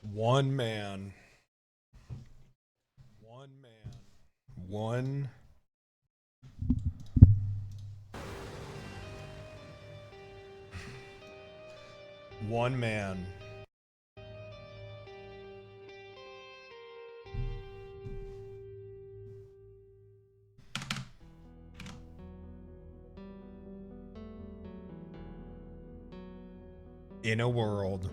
One man. One man. One man. In a world.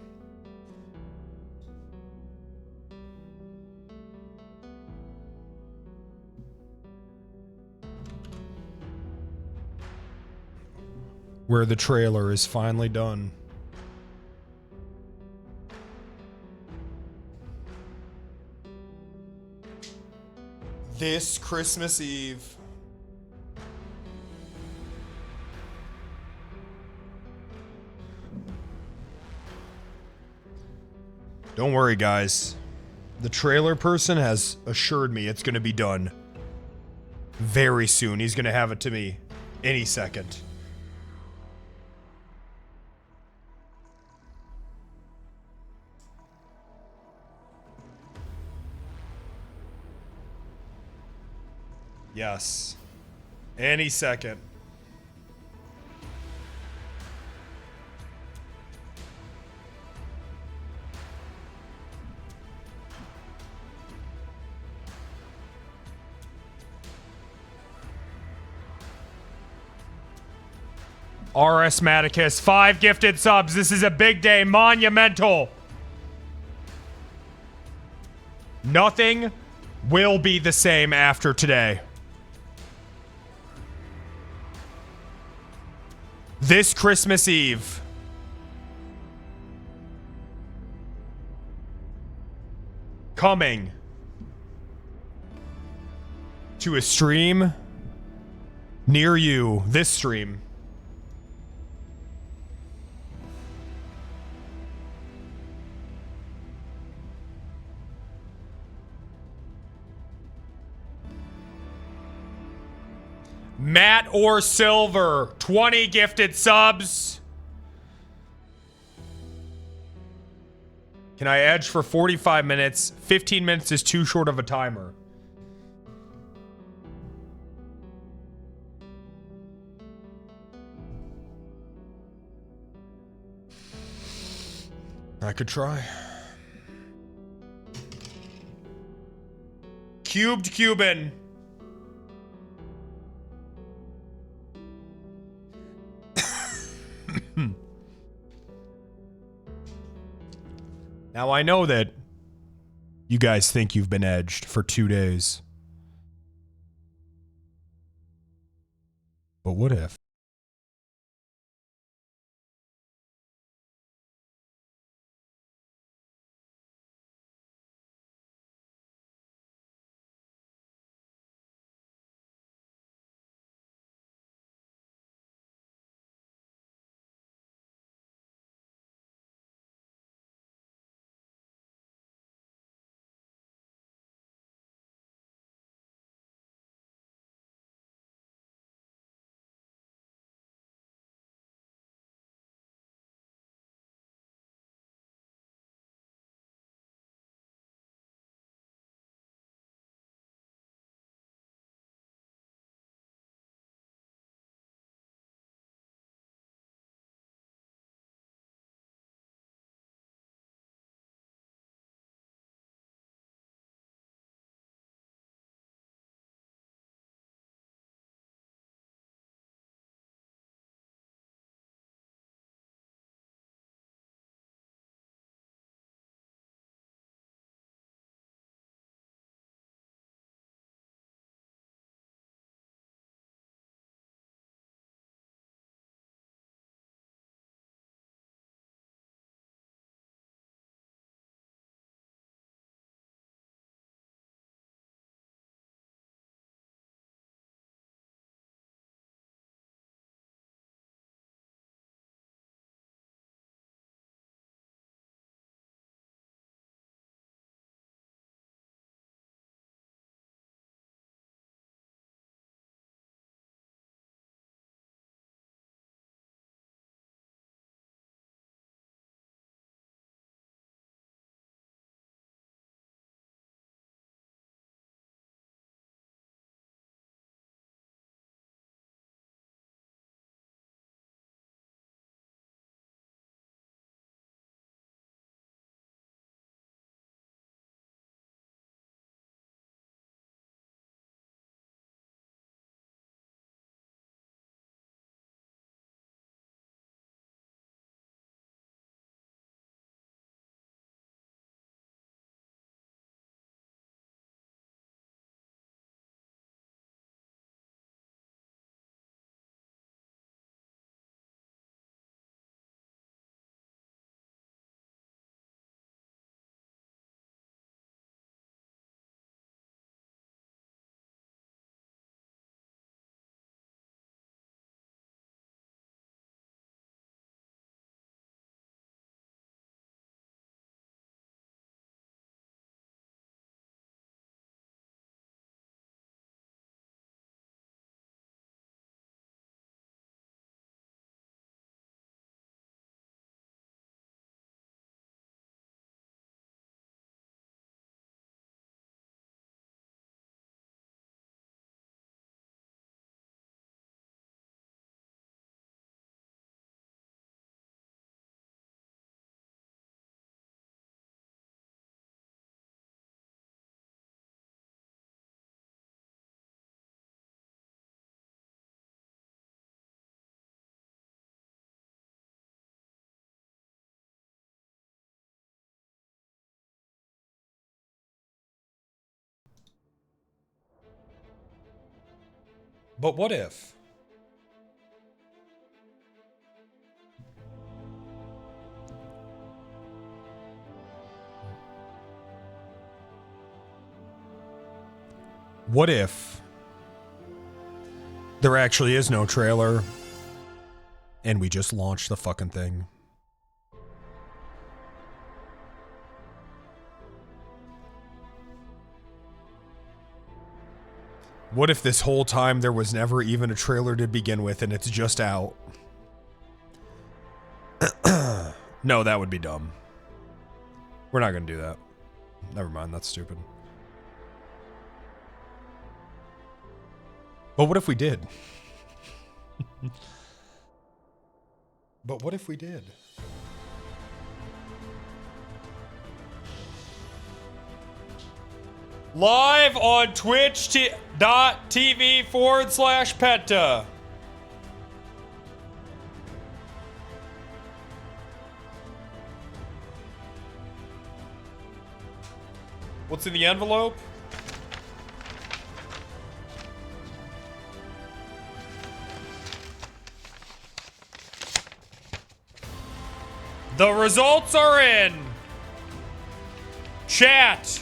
Where the trailer is finally done. This Christmas Eve. Don't worry, guys. The trailer person has assured me it's going to be done very soon. He's going to have it to me any second. Yes. Any second. RS Maticus, 5 gifted subs. This is a big day, monumental. Nothing will be the same after today. This Christmas Eve. Coming to a stream near you. This stream. Matt or Silver, 20 gifted subs. Can I edge for 45 minutes? 15 minutes is too short of a timer. I could try. Cubed Cuban. Now I know that you guys think you've been edged for 2 days. But what if? But what if? What if there actually is no trailer and we just launched the fucking thing? What if this whole time there was never even a trailer to begin with and it's just out? No, that would be dumb. We're not gonna do that. Never mind, that's stupid. But what if we did? But what if we did? Live on twitch.tv/Penta. What's in the envelope? The results are in. Chat.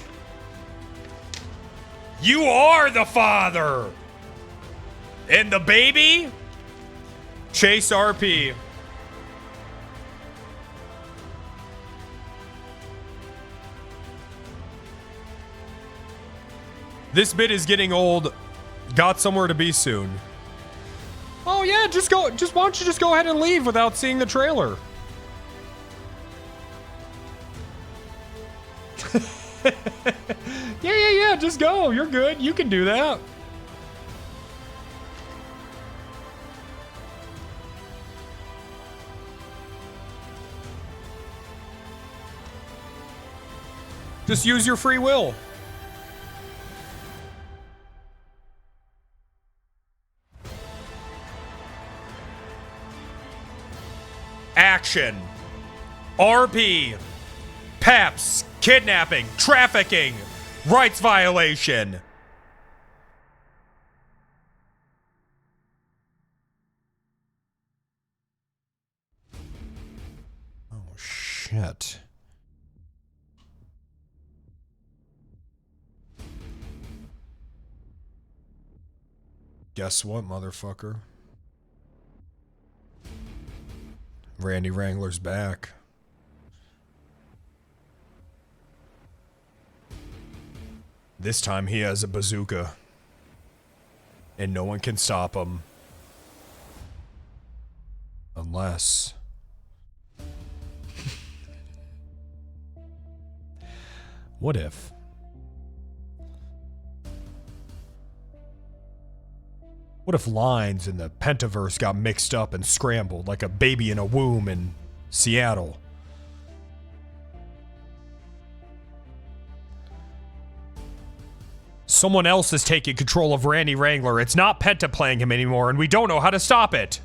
You are the father. And the baby? ChaseRP. This bit is getting old. Got somewhere to be soon. Oh yeah, just why don't you just go ahead and leave without seeing the trailer? Yeah, just go. You're good. You can do that. Just use your free will. Action. RP. Peps. Kidnapping. Trafficking. Rights violation. Oh, shit. Guess what, motherfucker? Randy Wrangler's back. This time he has a bazooka. And no one can stop him. Unless... What if? What if lines in the Pentaverse got mixed up and scrambled like a baby in a womb in Seattle? Someone else is taking control of Randy Wrangler. It's not Penta playing him anymore, and we don't know how to stop it.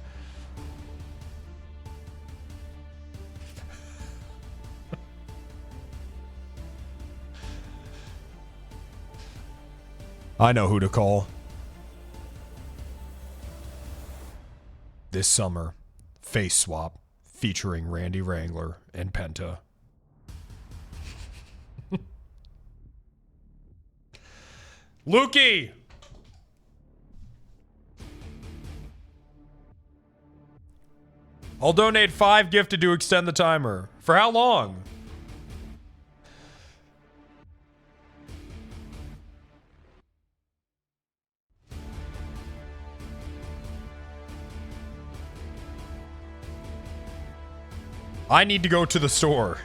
I know who to call. This summer, Face Swap, featuring Randy Wrangler and Penta. Lukey! I'll donate 5 gifted to extend the timer. For how long? I need to go to the store.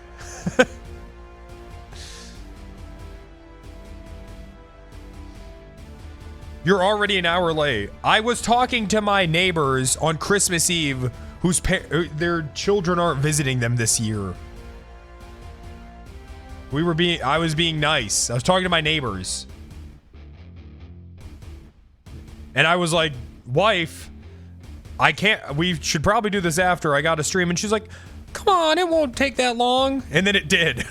You're already an hour late. I was talking to my neighbors on Christmas Eve whose their children aren't visiting them this year. I was being nice. I was talking to my neighbors. And I was like, wife, we should probably do this after I got a stream. And she's like, come on, it won't take that long. And then it did.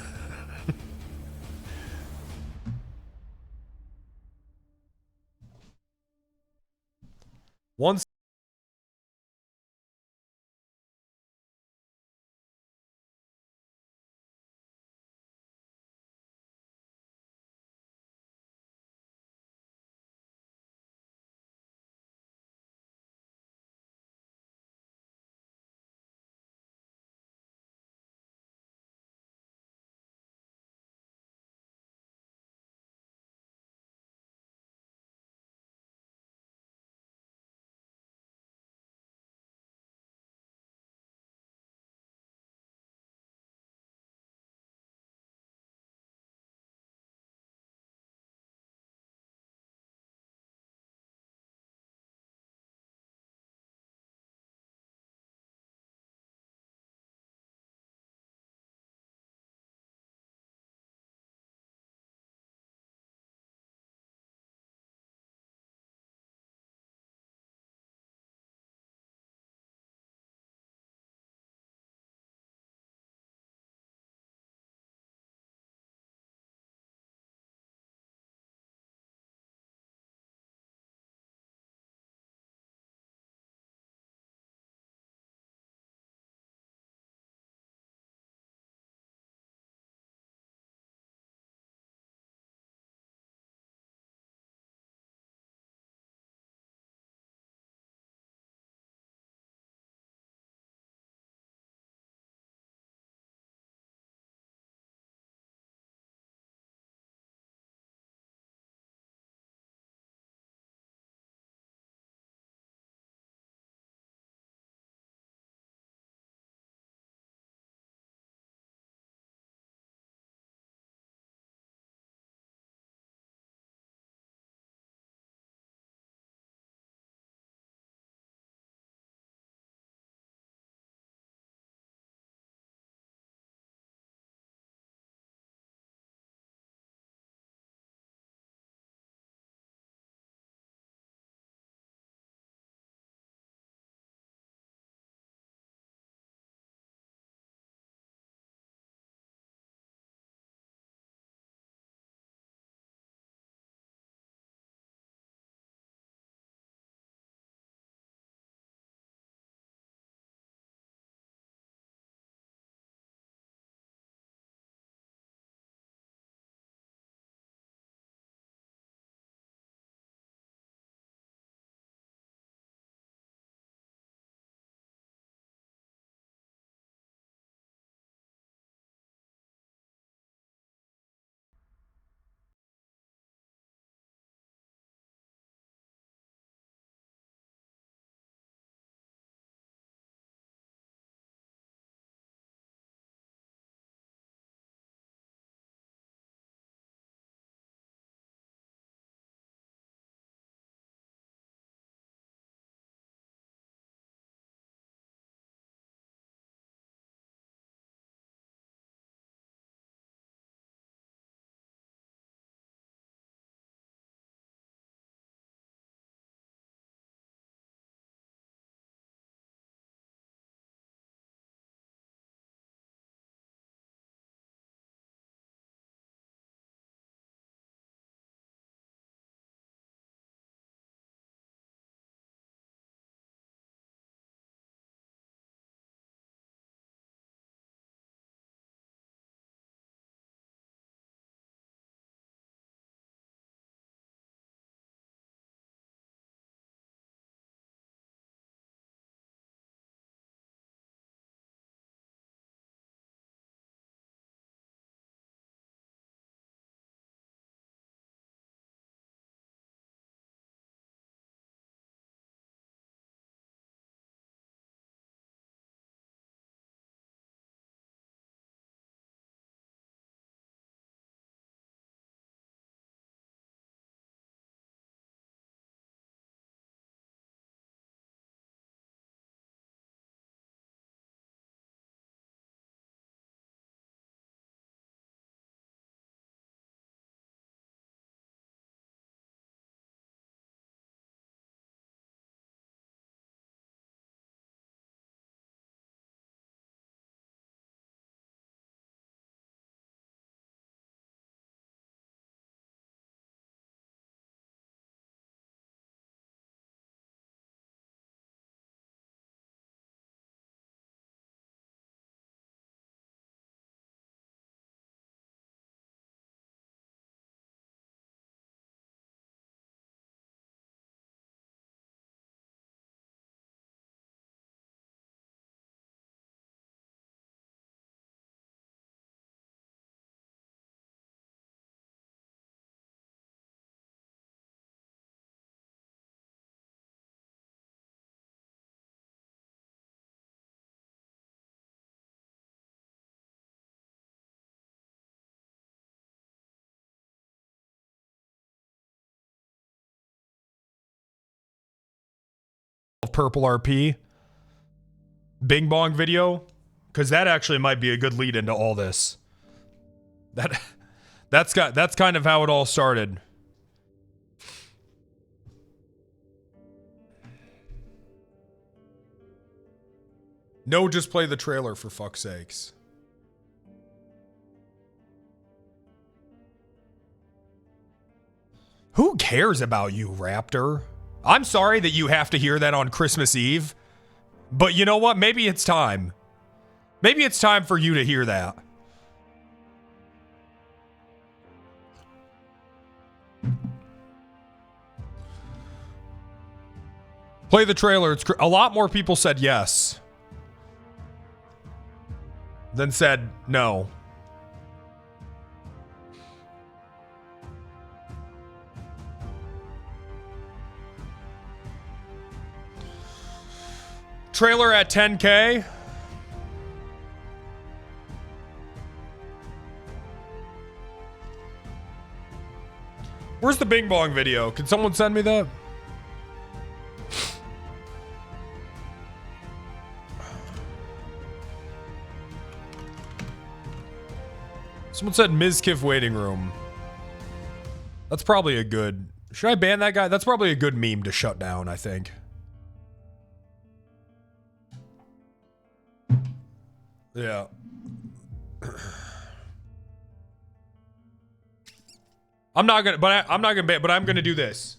Purple RP Bing Bong video, because that actually might be a good lead into all this. That's kind of how it all started. No, just play the trailer for fuck's sakes. Who cares about you, Raptor? I'm sorry that you have to hear that on Christmas Eve, but you know what? Maybe it's time. Maybe it's time for you to hear that. Play the trailer. It's a lot more people said yes than said no. Trailer at 10K. Where's the Bing Bong video? Can someone send me that? Someone said Mizkif waiting room. That's probably a good... Should I ban that guy? That's probably a good meme to shut down, I think. Yeah. I'm not gonna ban, but I'm gonna do this.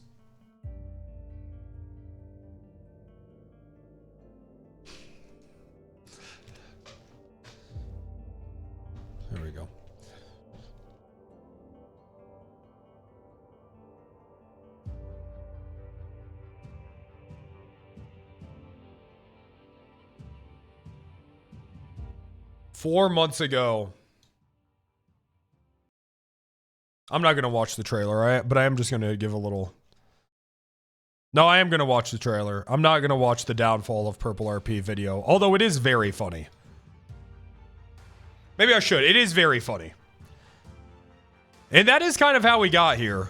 There we go. Four months ago. I'm not going to watch the trailer, but I am just going to give a little... No, I am going to watch the trailer. I'm not going to watch the downfall of Purple RP video, although it is very funny. Maybe I should. It is very funny. And that is kind of how we got here.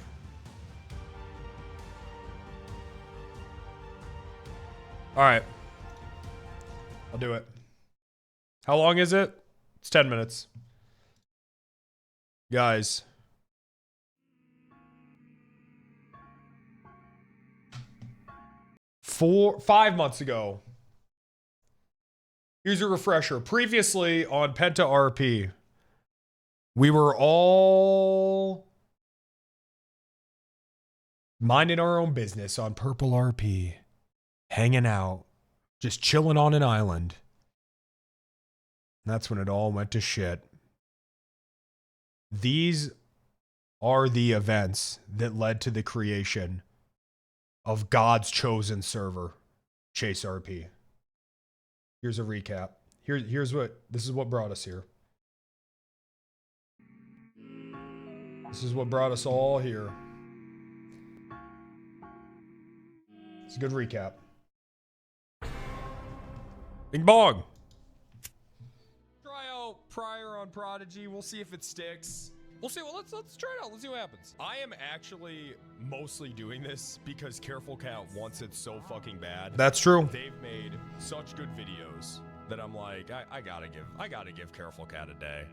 All right. I'll do it. How long is it? It's 10 minutes. Guys. Five months ago. Here's a refresher. Previously on Penta RP, we were all minding our own business on Purple RP, hanging out, just chilling on an island. And that's when it all went to shit. These are the events that led to the creation of God's chosen server, ChaseRP. Here's a recap. This is what brought us here. This is what brought us all here. It's a good recap. Bing bong. Try out Prior on Prodigy. We'll see if it sticks. We'll see. Well, let's try it out. Let's see what happens. I am actually mostly doing this because Careful Cat wants it so fucking bad. That's true. They've made such good videos that I'm like, I gotta give Careful Cat a day.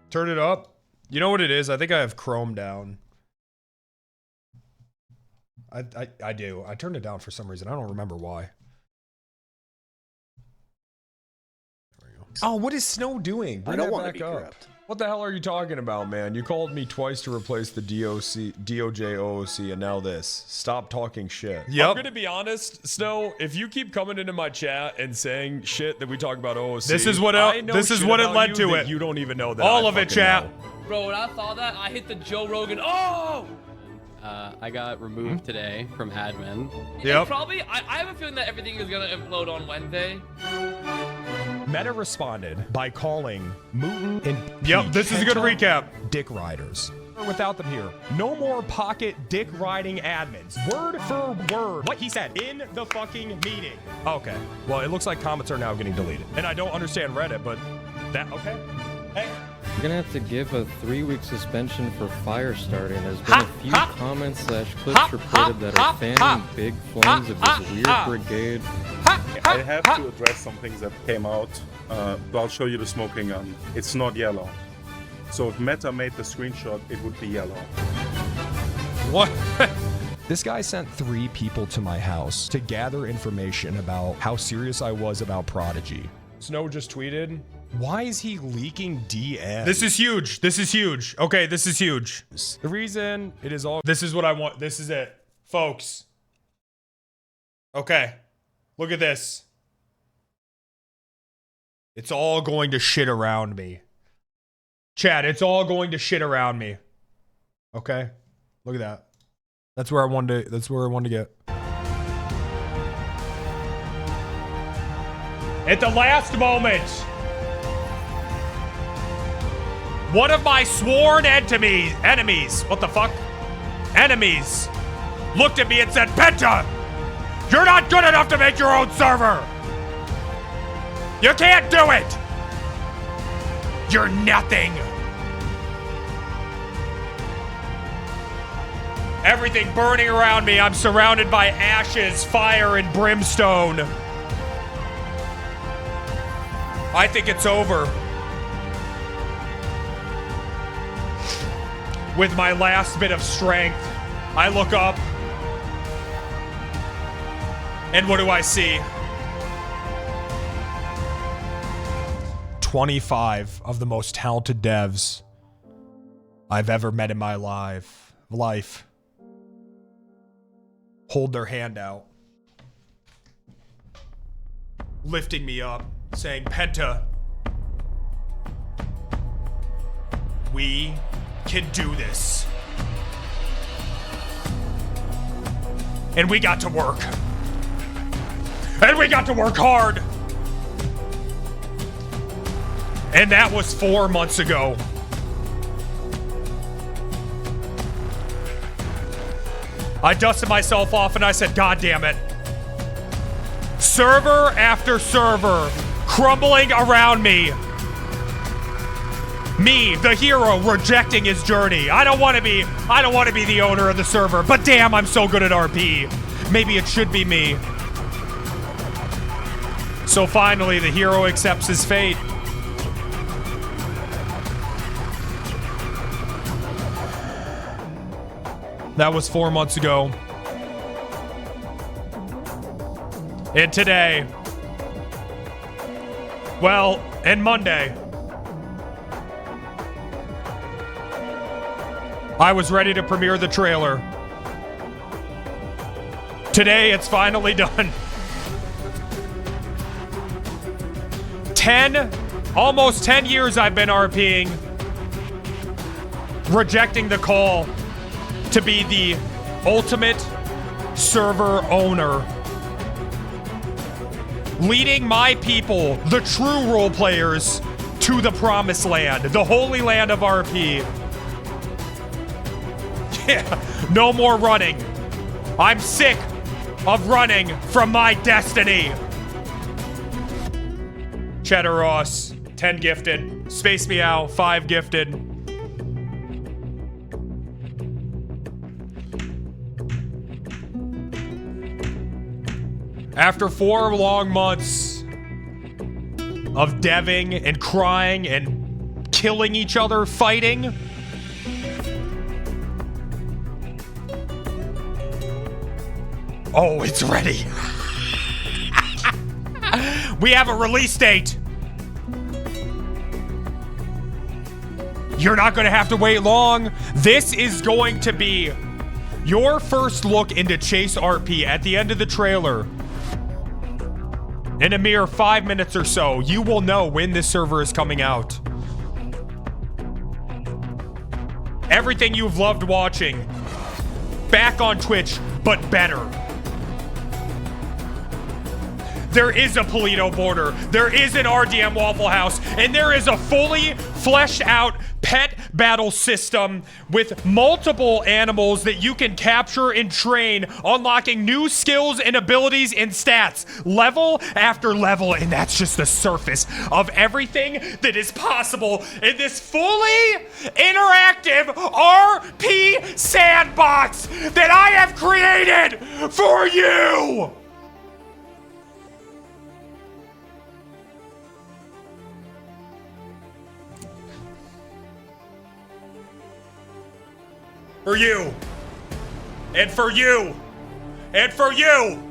Turn it up. You know what it is? I think I have Chrome down. I do. I turned it down for some reason. I don't remember why. There we go. Oh, what is Snow doing? Bring that back up. Corrupt. What the hell are you talking about, man? You called me twice to replace the DOJ OOC, and now this. Stop talking shit. Yep. I'm gonna be honest, Snow. If you keep coming into my chat and saying shit that we talk about OOC, this is what it led to. It. You don't even know that. All of it, chat. Bro, when I saw that, I hit the Joe Rogan. Oh! I got removed today from admin. Yep. Probably. I have a feeling that everything is gonna implode on Wednesday. Meta responded by calling Mooten and Yep, this is a good recap. Dick riders. Without them here. No more pocket dick riding admins. Word for word. What he said in the fucking meeting. Okay. Well, it looks like comments are now getting deleted. And I don't understand Reddit, but that okay. Hey. You're gonna have to give a 3-week suspension for fire starting. There's been a few comments / clips reported that are fanning big flames of this weird brigade. I have to address some things that came out. So I'll show you the smoking gun. It's not yellow. So if Meta made the screenshot, it would be yellow. What? This guy sent 3 people to my house to gather information about how serious I was about Prodigy. Snow just tweeted, why is he leaking DMs? This is huge. This is huge. Okay, this is huge. The reason it is all... This is what I want. This is it. Folks. Okay. Look at this. It's all going to shit around me. Chat, it's all going to shit around me. Okay? Look at that. That's where I wanted to get. At the last moment, one of my sworn enemies, what the fuck? Enemies, looked at me and said, Penta, you're not good enough to make your own server. You can't do it. You're nothing. Everything burning around me. I'm surrounded by ashes, fire, and brimstone. I think it's over. With my last bit of strength, I look up. And what do I see? 25 of the most talented devs I've ever met in my life. Hold their hand out, lifting me up, saying, Penta, we can do this. And we got to work. And we got to work hard. And that was 4 months ago. I dusted myself off and I said, God damn it. Server after server crumbling around me. Me, the hero, rejecting his journey. I don't want to be the owner of the server, but damn, I'm so good at RP. Maybe it should be me. So finally, the hero accepts his fate. That was 4 months ago. And today, well, and Monday, I was ready to premiere the trailer. Today, it's finally done. Almost 10 years I've been RPing, rejecting the call to be the ultimate server owner. Leading my people, the true role players, to the promised land, the holy land of RP. Yeah, no more running. I'm sick of running from my destiny. Cheddar Ross, 10 gifted. Space Meow, 5 gifted. After 4 long months of deving and crying and killing each other, fighting, oh, it's ready. We have a release date. You're not going to have to wait long. This is going to be your first look into ChaseRP at the end of the trailer. In a mere 5 minutes or so, you will know when this server is coming out. Everything you've loved watching, back on Twitch, but better. There is a Paleto border, there is an RDM Waffle House, and there is a fully fleshed out pet battle system with multiple animals that you can capture and train, unlocking new skills and abilities and stats, level after level, and that's just the surface of everything that is possible in this fully interactive RP sandbox that I have created for you! For you. And for you. And for you.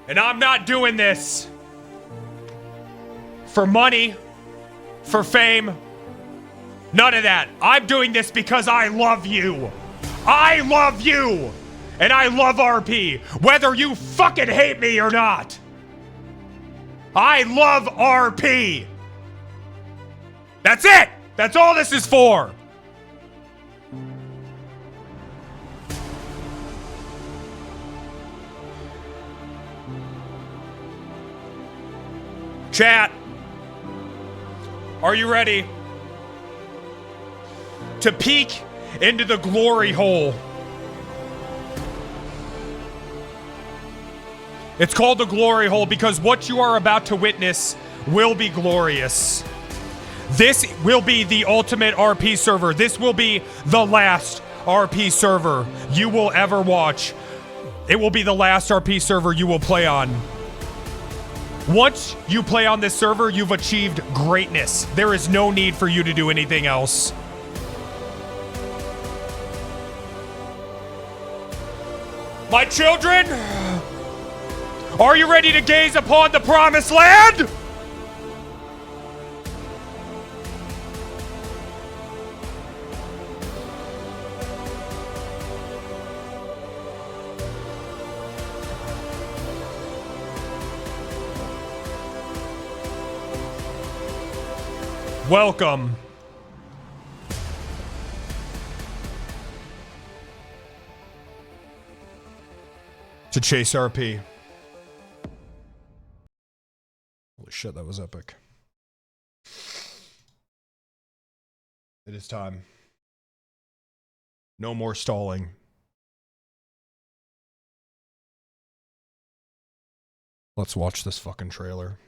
And I'm not doing this for money, for fame, none of that. I'm doing this because I love you. I love you. And I love RP, whether you fucking hate me or not. I love RP. That's it. That's all this is for. Chat, are you ready to peek into the glory hole? It's called the glory hole because what you are about to witness will be glorious. This will be the ultimate RP server. This will be the last RP server you will ever watch. It will be the last RP server you will play on. Once you play on this server, you've achieved greatness. There is no need for you to do anything else. My children, are you ready to gaze upon the promised land? Welcome to ChaseRP. Holy shit, that was epic. It is time. No more stalling. Let's watch this fucking trailer.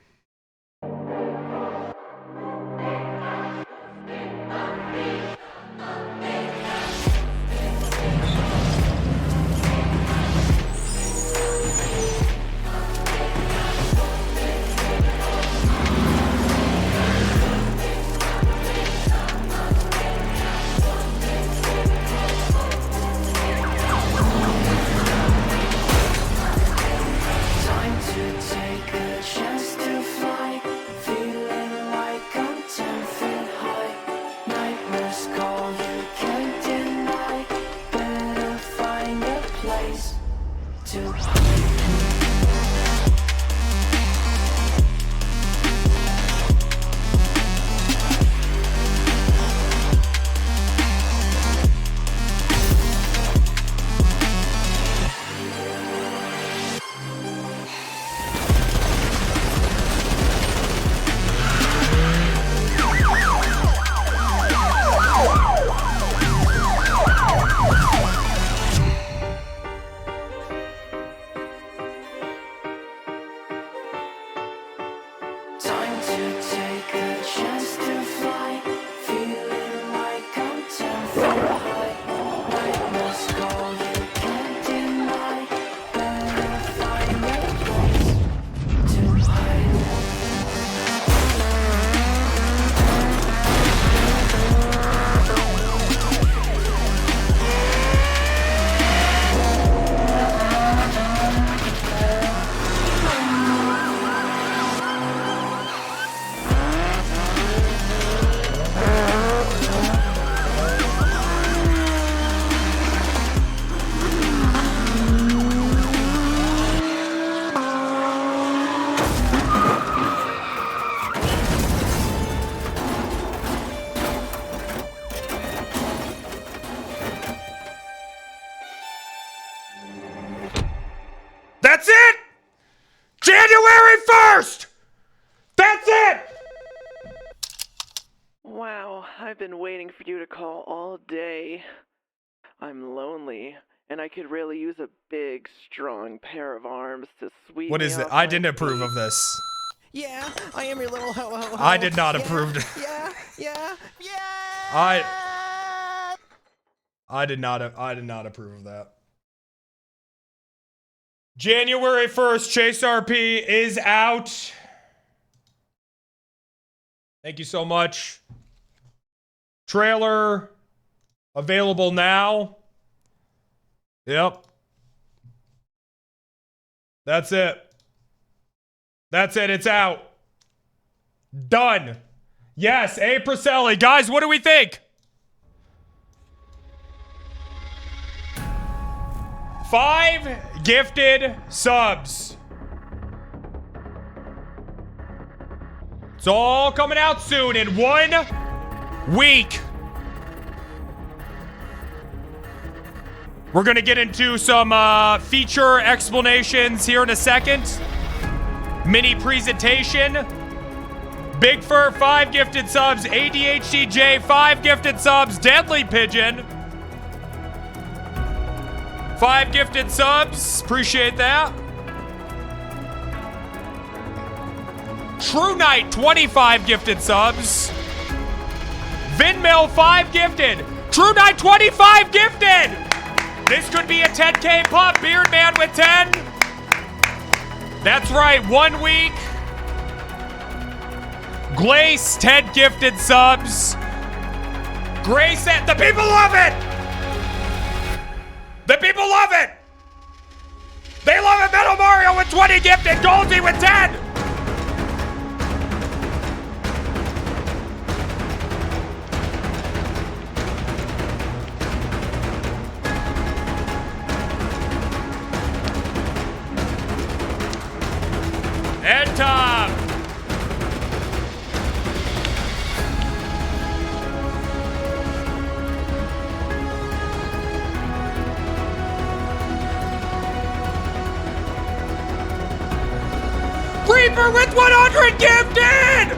That's it! January 1st! That's it! I've been waiting for you to call all day. I'm lonely, and I could really use a big, strong pair of arms to sweep What me is it? off I my didn't approve feet. of this. Yeah, I am your little ho-ho-ho. I did not approve. Yeah. I did not approve of that. January 1st, ChaseRP is out. Thank you so much. Trailer available now. Yep. That's it. That's it. It's out. Done. Yes, A. Priscelli. Guys, what do we think? 5 gifted subs. It's all coming out soon in 1 week. We're gonna get into some feature explanations here in a second. Mini presentation. Big Fur, 5 gifted subs. ADHDJ, 5 gifted subs. Deadly Pigeon, 5 gifted subs. Appreciate that. True Knight, 25 gifted subs. Vinmill, 5 gifted. True Knight, 25 gifted. This could be a 10K pop. Beardman with 10. That's right, 1 week. Glace, 10 gifted subs. Grace, the people love it. The people love it. They love it. Metal Mario with 20 gifted. Goldie with 10. And Tom. Reaper with 100 gifted!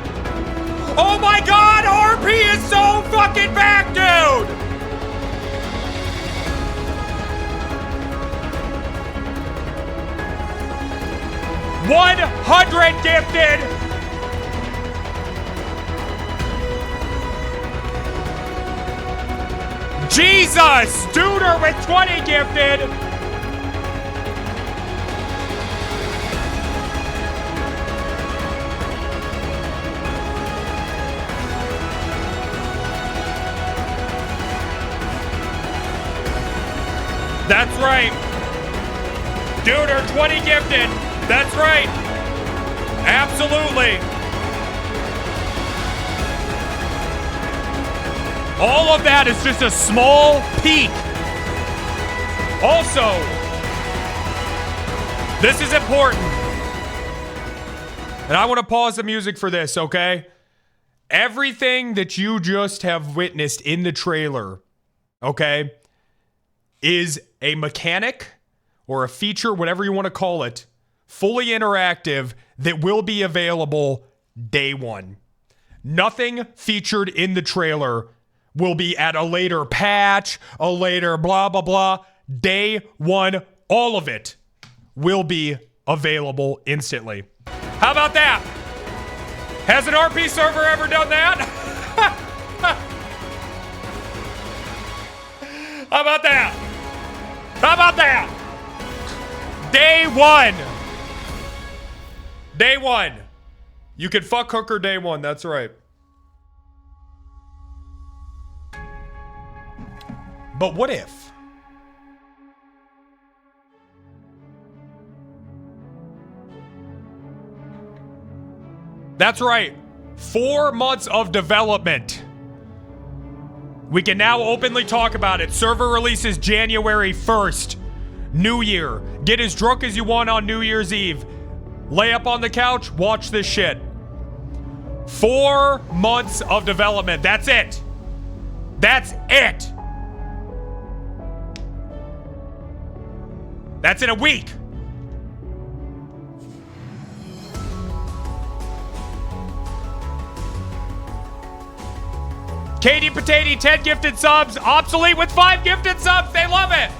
Oh my god, RP is so fucking back, dude! $100 gifted! Jesus! Duder with 20 gifted! That's right. Duder, 20 gifted. That's right. Absolutely. All of that is just a small peek. Also, this is important. And I want to pause the music for this, okay? Everything that you just have witnessed in the trailer, okay, is a mechanic or a feature, whatever you want to call it, fully interactive that will be available day one. Nothing featured in the trailer will be at a later patch, a later blah, blah, blah. Day one, all of it will be available instantly. How about that? Has an RP server ever done that? How about that? How about that? Day one. Day one. You can fuck Hooker day one. That's right. But what if? That's right. 4 months of development. We can now openly talk about it. Server releases January 1st. New Year. Get as drunk as you want on New Year's Eve. Lay up on the couch, watch this shit. 4 months of development. That's it. That's it. That's in a week. Katie Patati, 10 gifted subs. Obsolete with 5 gifted subs. They love it.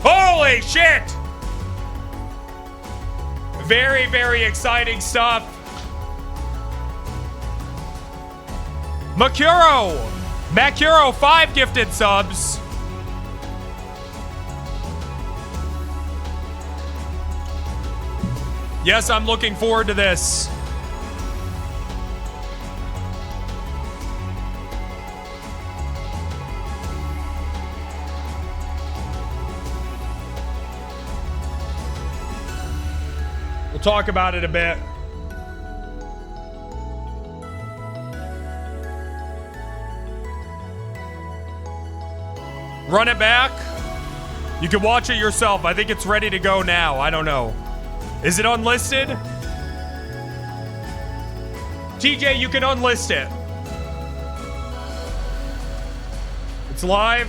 Holy shit. Very, very exciting stuff. Makuro, 5 gifted subs. Yes, I'm looking forward to this. We'll talk about it a bit. Run it back. You can watch it yourself. I think it's ready to go now. I don't know. Is it unlisted? TJ, you can unlist it. It's live.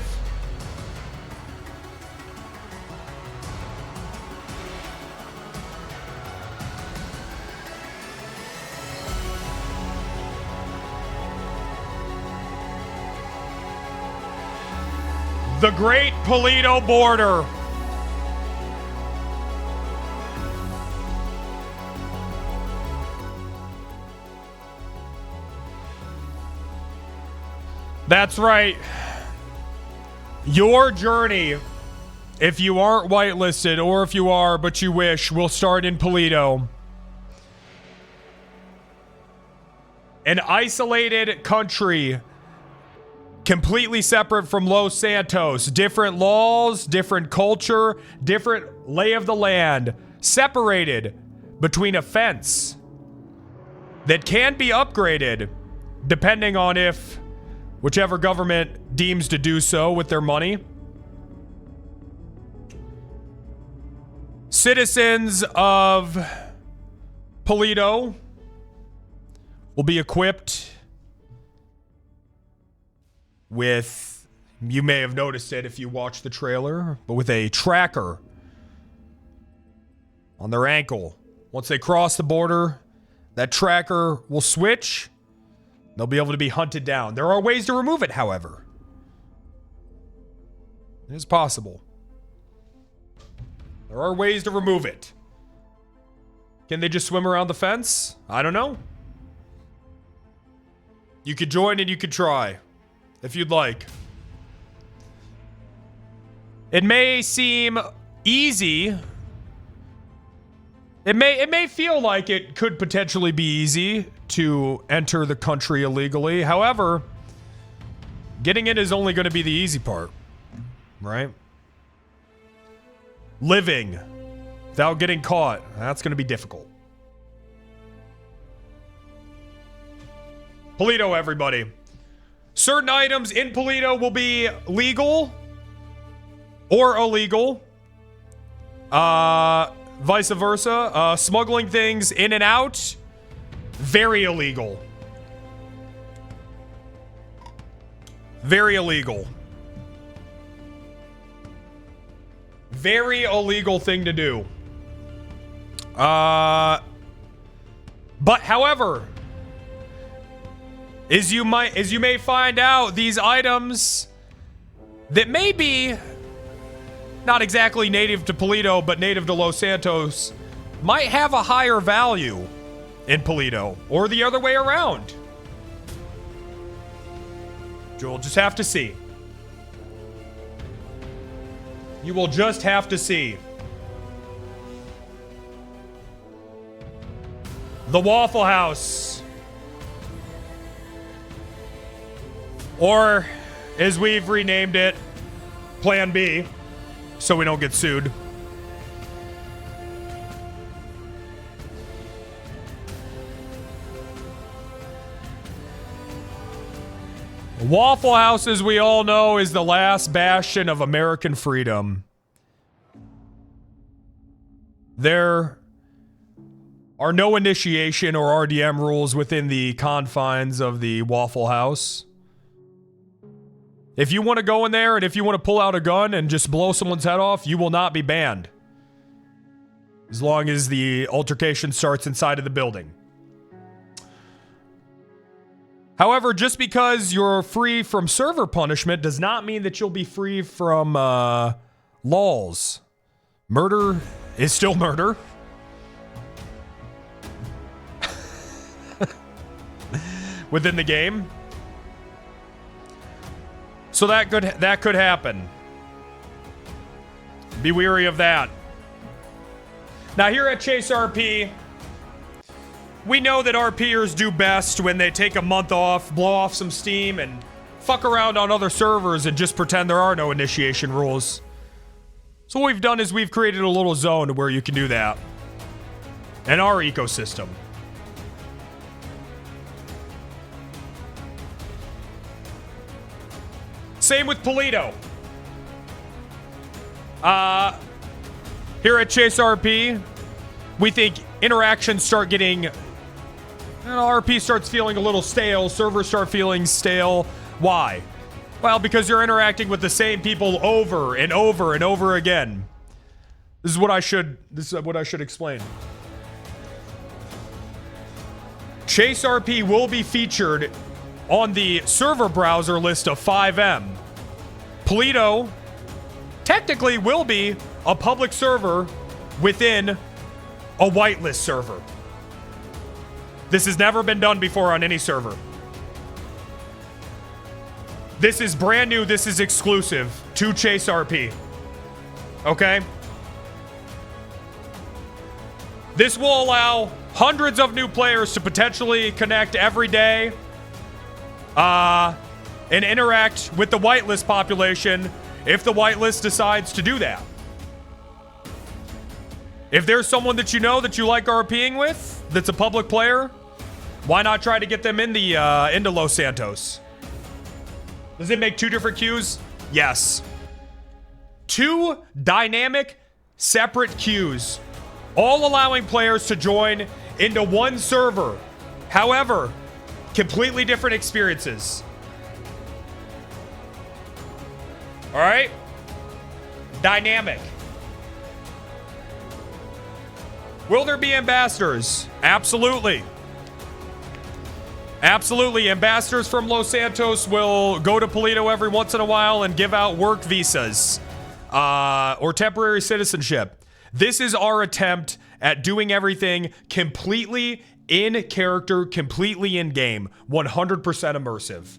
The Great Paleto Border. That's right. Your journey, if you aren't whitelisted, or if you are but you wish, will start in Paleto. An isolated country, completely separate from Los Santos. Different laws, different culture, different lay of the land. Separated between a fence that can be upgraded depending on if whichever government deems to do so with their money. Citizens of Paleto will be equipped with, you may have noticed it if you watched the trailer, but with a tracker on their ankle. Once they cross the border, that tracker will switch. They'll be able to be hunted down. There are ways to remove it, however. It is possible. There are ways to remove it. Can they just swim around the fence? I don't know. You could join and you could try, if you'd like. It may seem easy. It may feel like it could potentially be easy to enter the country illegally. However, getting in is only going to be the easy part, right? Living without getting caught, that's going to be difficult. Paleto, everybody. Certain items in Paleto will be legal or illegal. Vice versa. Smuggling things in and out, very illegal. Very illegal. Very illegal thing to do. But however, as you may find out, these items that may be not exactly native to Paleto, but native to Los Santos, might have a higher value in Paleto, or the other way around. You'll just have to see. You will just have to see. The Waffle House. Or, as we've renamed it, Plan B, so we don't get sued. Waffle House, as we all know, is the last bastion of American freedom. There are no initiation or RDM rules within the confines of the Waffle House. If you want to go in there and if you want to pull out a gun and just blow someone's head off, you will not be banned. As long as the altercation starts inside of the building. However, just because you're free from server punishment does not mean that you'll be free from laws. Murder is still murder. Within the game. So that could happen. Be wary of that. Now here at ChaseRP, we know that RPers do best when they take a month off, blow off some steam, and fuck around on other servers and just pretend there are no initiation rules. So what we've done is we've created a little zone where you can do that. In our ecosystem. Same with Paleto. Here at ChaseRP, we think interactions start getting... RP starts feeling a little stale. Servers start feeling stale. Why? Well, because you're interacting with the same people over and over and over again. This is what I should explain. ChaseRP will be featured on the server browser list of 5M. Paleto technically will be a public server within a whitelist server. This has never been done before on any server. This is brand new. This is exclusive to ChaseRP. Okay? This will allow hundreds of new players to potentially connect every day and interact with the whitelist population if the whitelist decides to do that. If there's someone that you know that you like RPing with, that's a public player, why not try to get them in the into Los Santos? Does it make 2 different queues? Yes. 2 dynamic, separate queues, all allowing players to join into one server. However, completely different experiences. All right? Dynamic. Will there be ambassadors? Absolutely. Absolutely. Ambassadors from Los Santos will go to Paleto every once in a while and give out work visas or temporary citizenship. This is our attempt at doing everything completely in character, completely in game, 100% immersive.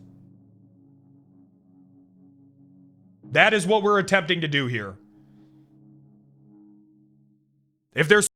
That is what we're attempting to do here. If there's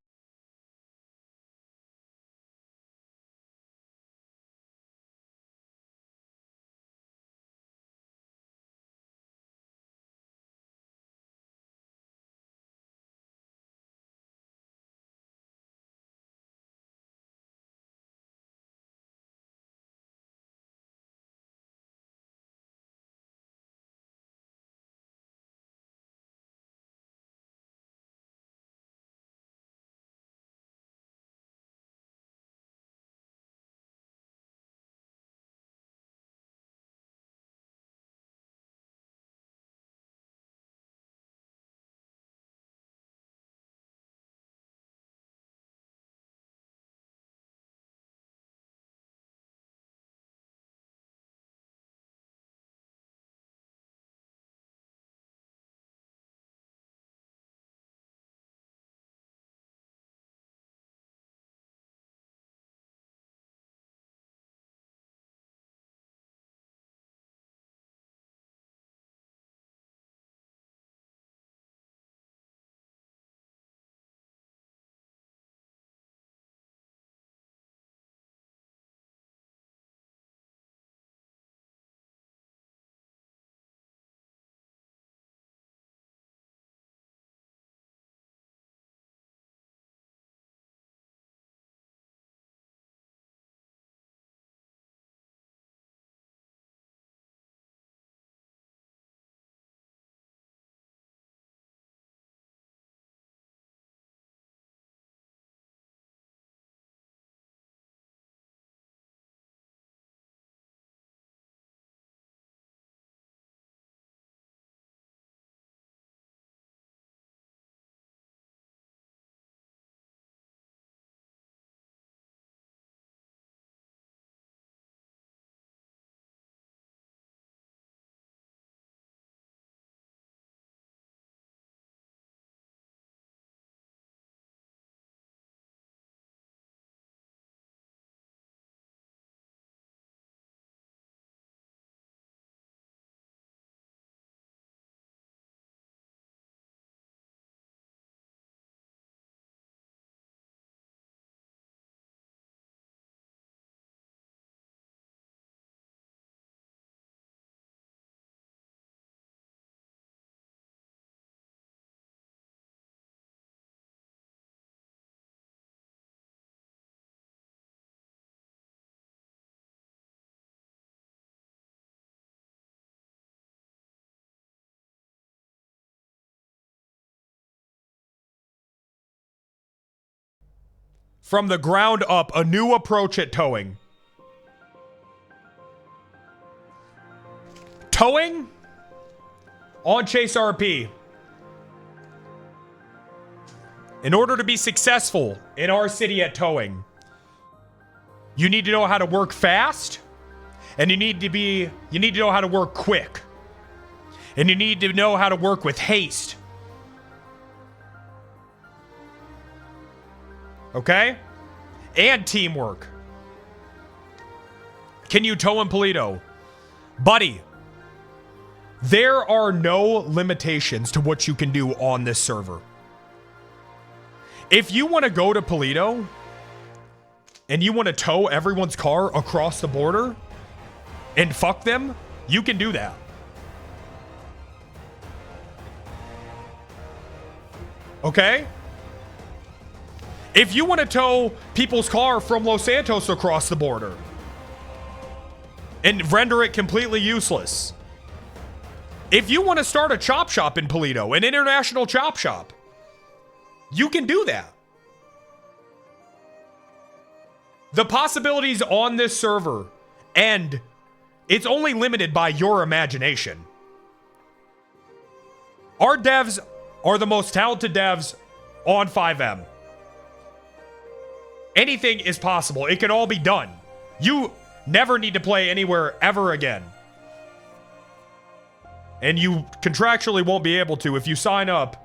from the ground up a new approach at towing. Towing on ChaseRP. In order to be successful in our city at towing, you need to know how to work fast, and you need to know how to work quick. And you need to know how to work with haste. Okay? And teamwork. Can you tow in Paleto? Buddy, there are no limitations to what you can do on this server. If you want to go to Paleto and you want to tow everyone's car across the border and fuck them, you can do that. Okay? If you want to tow people's car from Los Santos across the border and render it completely useless. If you want to start a chop shop in Paleto, an international chop shop, you can do that. The possibilities on this server, and it's only limited by your imagination. Our devs are the most talented devs on 5M. Anything is possible. It can all be done. You never need to play anywhere ever again. And you contractually won't be able to if you sign up.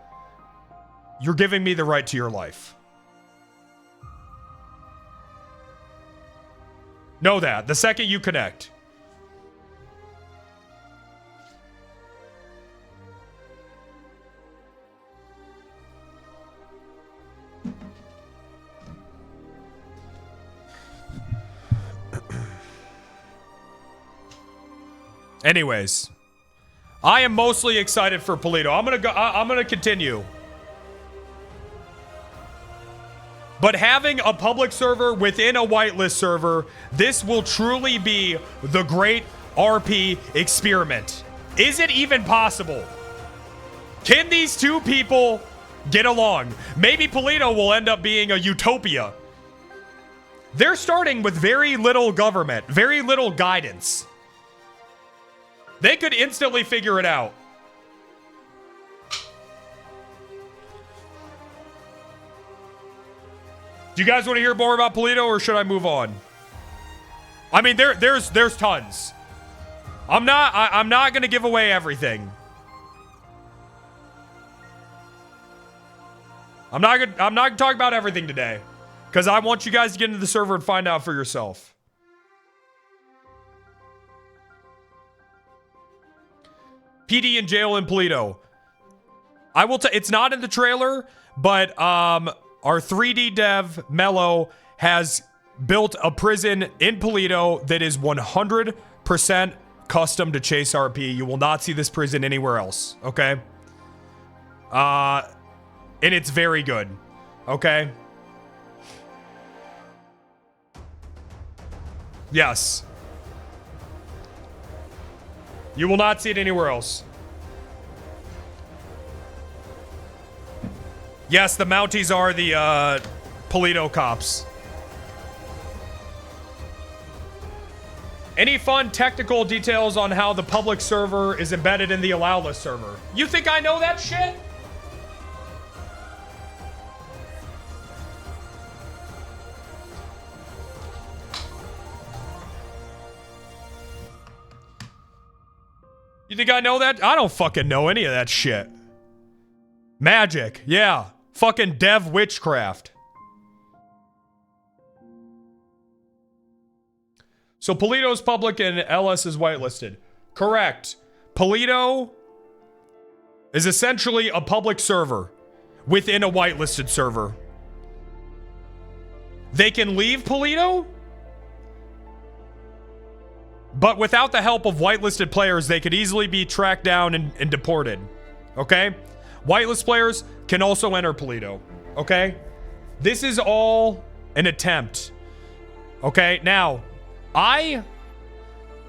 You're giving me the right to your life. Know that. The second you connect. Anyways, I am mostly excited for Paleto. I'm gonna continue. But having a public server within a whitelist server, this will truly be the great RP experiment. Is it even possible? Can these two people get along? Maybe Paleto will end up being a utopia. They're starting with very little government, very little guidance. They could instantly figure it out. Do you guys want to hear more about Paleto, or should I move on? I mean, there's tons. I'm not gonna give away everything. I'm not gonna talk about everything today, because I want you guys to get into the server and find out for yourself. PD in jail in Paleto. I will it's not in the trailer, but our 3D dev, Mello, has built a prison in Paleto that is 100% custom to ChaseRP. You will not see this prison anywhere else, okay? And it's very good, okay? Yes. You will not see it anywhere else. Yes, the Mounties are the Paleto cops. Any fun technical details on how the public server is embedded in the allow list server? You think I know that shit? You think I know that? I don't fucking know any of that shit. Magic, yeah. Fucking dev witchcraft. So Paleto's public and LS is whitelisted. Correct. Paleto is essentially a public server within a whitelisted server. They can leave Paleto, but without the help of whitelisted players, they could easily be tracked down and deported. Okay? Whitelist players can also enter Paleto. Okay? This is all an attempt. Okay? Now, I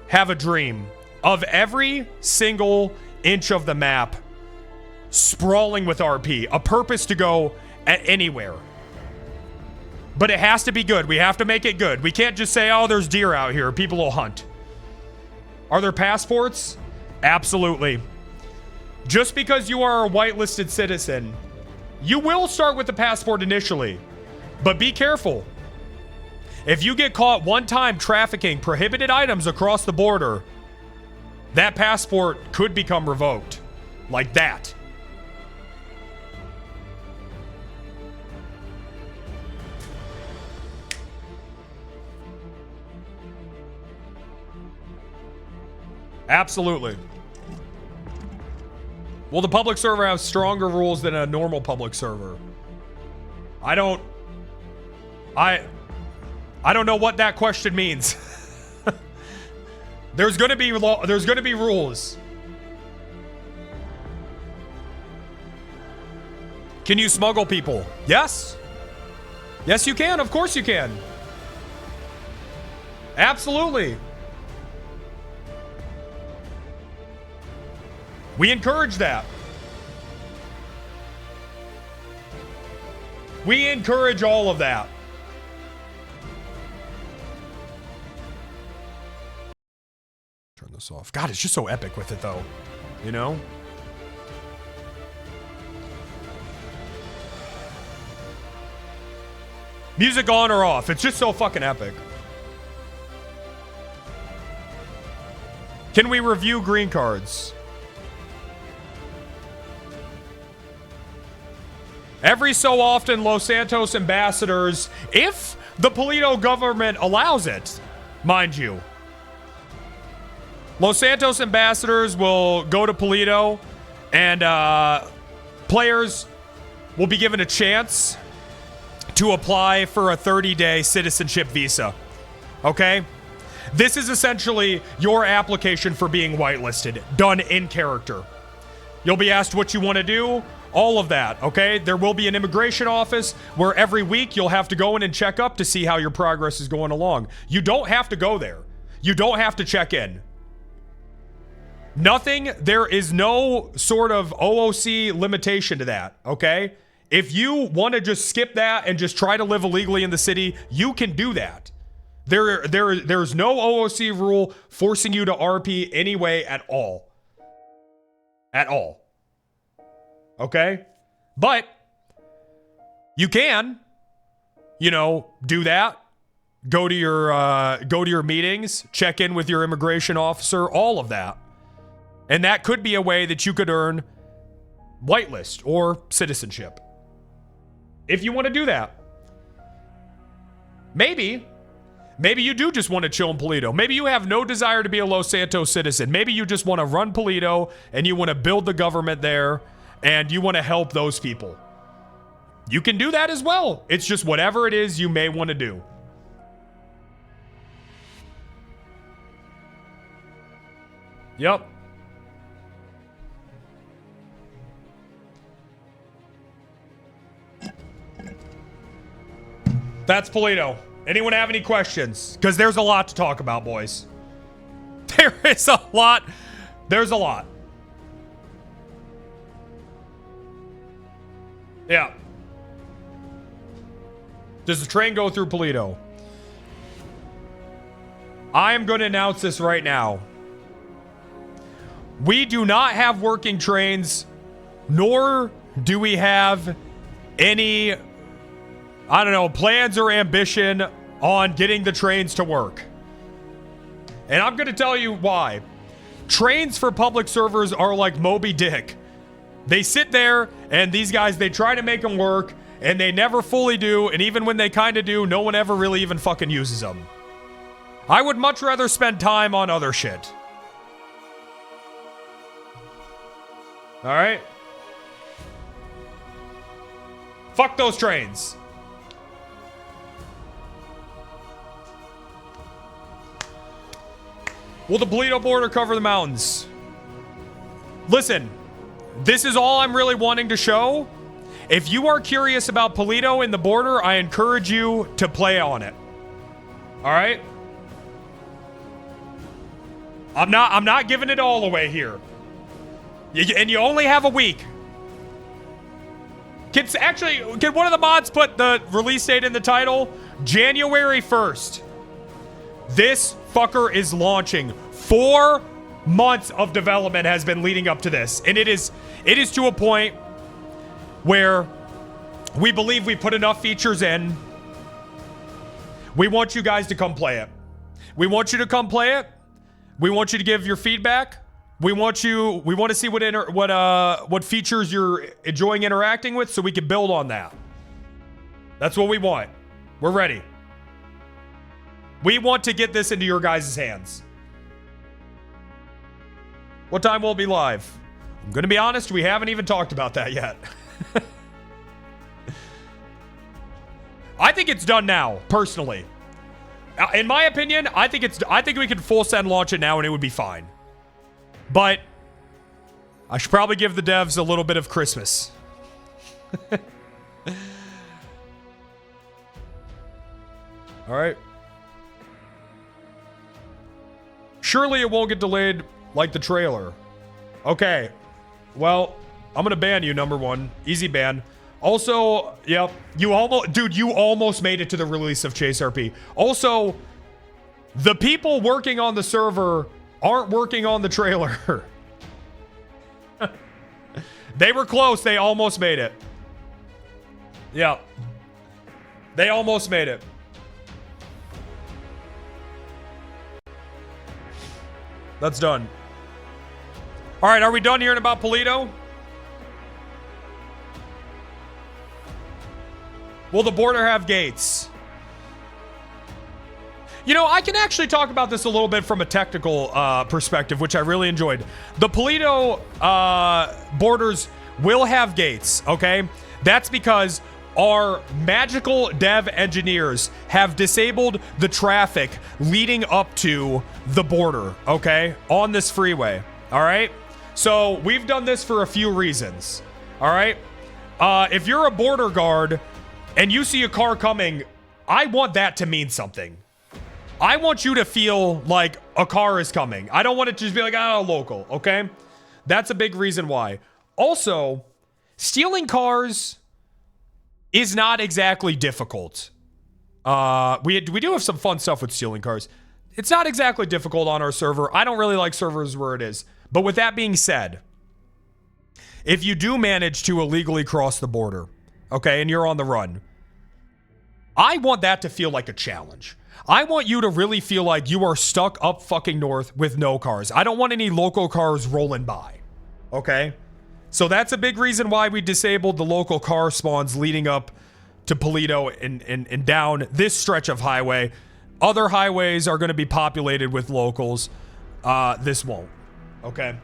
have a dream of every single inch of the map sprawling with RP. A purpose to go anywhere. But it has to be good. We have to make it good. We can't just say, oh, there's deer out here. People will hunt. Are there passports? Absolutely. Just because you are a whitelisted citizen, you will start with the passport initially. But be careful. If you get caught one time trafficking prohibited items across the border, that passport could become revoked. Like that. Absolutely. Will the public server have stronger rules than a normal public server? I don't know what that question means. There's gonna be rules. Can you smuggle people? Yes. Yes, you can. Of course you can. Absolutely. We encourage that. We encourage all of that. Turn this off. God, it's just so epic with it though. You know? Music on or off. It's just so fucking epic. Can we review green cards? Every so often, Los Santos ambassadors, if the Paleto government allows it, mind you, Los Santos ambassadors will go to Paleto and players will be given a chance to apply for a 30-day citizenship visa. Okay? This is essentially your application for being whitelisted, done in character. You'll be asked what you want to do. All of that, okay? There will be an immigration office where every week you'll have to go in and check up to see how your progress is going along. You don't have to go there. You don't have to check in. Nothing, there is no sort of OOC limitation to that, okay? If you want to just skip that and just try to live illegally in the city, you can do that. There's no OOC rule forcing you to RP anyway at all. At all. Okay? But you can, you know, do that. Go to your meetings, check in with your immigration officer, all of that. And that could be a way that you could earn whitelist or citizenship. If you want to do that. Maybe you do just want to chill in Paleto. Maybe you have no desire to be a Los Santos citizen. Maybe you just want to run Paleto and you want to build the government there and you want to help those people. You can do that as well. It's just whatever it is you may want to do. Yep. That's Paleto. Anyone have any questions? Because there's a lot to talk about, boys. There is a lot. There's a lot. Yeah. Does the train go through Paleto? I am going to announce this right now. We do not have working trains, nor do we have any, I don't know, plans or ambition on getting the trains to work. And I'm going to tell you why. Trains for public servers are like Moby Dick. They sit there, and these guys, they try to make them work, and they never fully do, and even when they kind of do, no one ever really even fucking uses them. I would much rather spend time on other shit. All right? Fuck those trains. Will the Paleto border cover the mountains? Listen, this is all I'm really wanting to show. If you are curious about Paleto and the border, I encourage you to play on it. All right? I'm not giving it all away here. And you only have a week. Can one of the mods put the release date in the title? January 1st. This fucker is launching. 4 months of development has been leading up to this. And it is to a point where we believe we put enough features in. We want you guys to come play it. We want you to come play it. We want you to give your feedback. We want to see what features you're enjoying interacting with so we can build on that. That's what we want. We're ready. We want to get this into your guys' hands. What time will it be live? I'm going to be honest, we haven't even talked about that yet. I think it's done now, personally. In my opinion, I think we could full send launch it now and it would be fine. But I should probably give the devs a little bit of Christmas. All right. Surely it won't get delayed like the trailer. Okay. Well, I'm going to ban you, number one. Easy ban. Also, yep, you almost made it to the release of ChaseRP. Also, the people working on the server aren't working on the trailer. They were close. They almost made it. Yeah. They almost made it. That's done. All right, are we done hearing about Paleto? Will the border have gates? You know, I can actually talk about this a little bit from a technical perspective, which I really enjoyed. The Paleto borders will have gates, okay? That's because our magical dev engineers have disabled the traffic leading up to the border, okay? On this freeway, all right? So we've done this for a few reasons, all right? If you're a border guard and you see a car coming, I want that to mean something. I want you to feel like a car is coming. I don't want it to just be like, oh, local, okay? That's a big reason why. Also, stealing cars is not exactly difficult. We do have some fun stuff with stealing cars. It's not exactly difficult on our server. I don't really like servers where it is. But with that being said, if you do manage to illegally cross the border, okay, and you're on the run, I want that to feel like a challenge. I want you to really feel like you are stuck up fucking north with no cars. I don't want any local cars rolling by, okay? So that's a big reason why we disabled the local car spawns leading up to Paleto and down this stretch of highway. Other highways are going to be populated with locals. This won't, okay?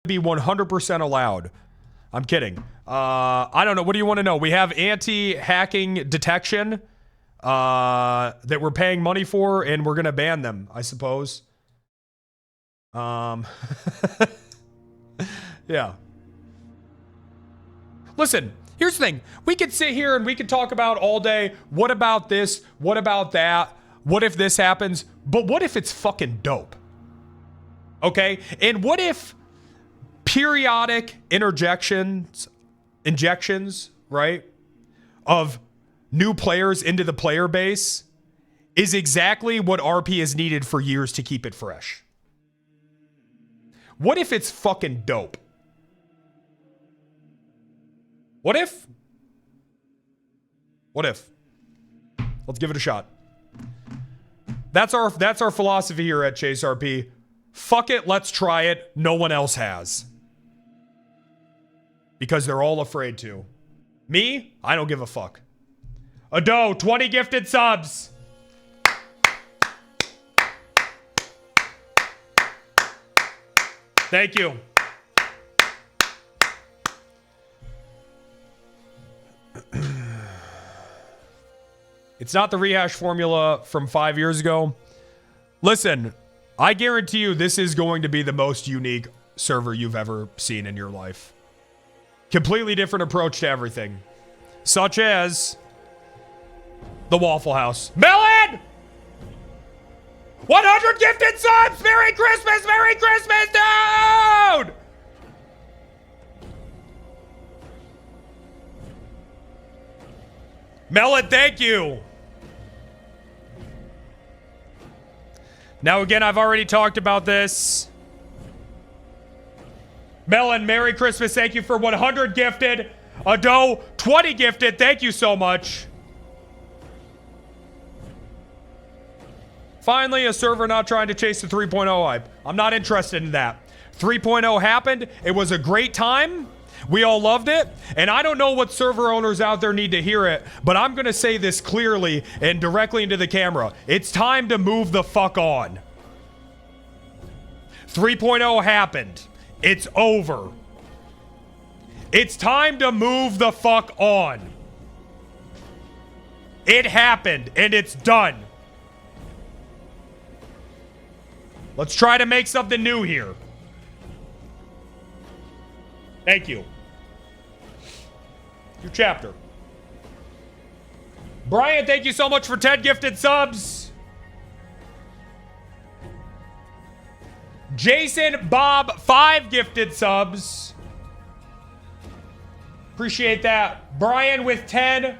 be 100% allowed. I'm kidding. I don't know. What do you want to know? We have anti-hacking detection that we're paying money for, and we're going to ban them, I suppose. Yeah. Listen, here's the thing. We could sit here and we could talk about all day, what about this? What about that? What if this happens? But what if it's fucking dope? Okay? And what if periodic injections, right, of new players into the player base is exactly what RP is needed for years to keep it fresh? What if it's fucking dope? What if? What if? Let's give it a shot. That's our philosophy here at ChaseRP. Fuck it, let's try it. No one else has. Because they're all afraid to. Me? I don't give a fuck. Ado, 20 gifted subs. Thank you. It's not the rehash formula from 5 years ago. Listen, I guarantee you this is going to be the most unique server you've ever seen in your life. Completely different approach to everything. Such as the Waffle House. Melon! 100 gifted subs! Merry Christmas! Merry Christmas, dude! Melon, thank you. Now, again, I've already talked about this. Melon, Merry Christmas. Thank you for 100 gifted. Ado, 20 gifted. Thank you so much. Finally, a server not trying to chase the 3.0 hype. I'm not interested in that. 3.0 happened. It was a great time. We all loved it. And I don't know what server owners out there need to hear it, but I'm going to say this clearly and directly into the camera. It's time to move the fuck on. 3.0 happened. It's over. It's time to move the fuck on. It happened and it's done. Let's try to make something new here. Thank you. New chapter. Brian, thank you so much for 10 gifted subs. Jason Bob, 5 gifted subs. Appreciate that. Brian with 10.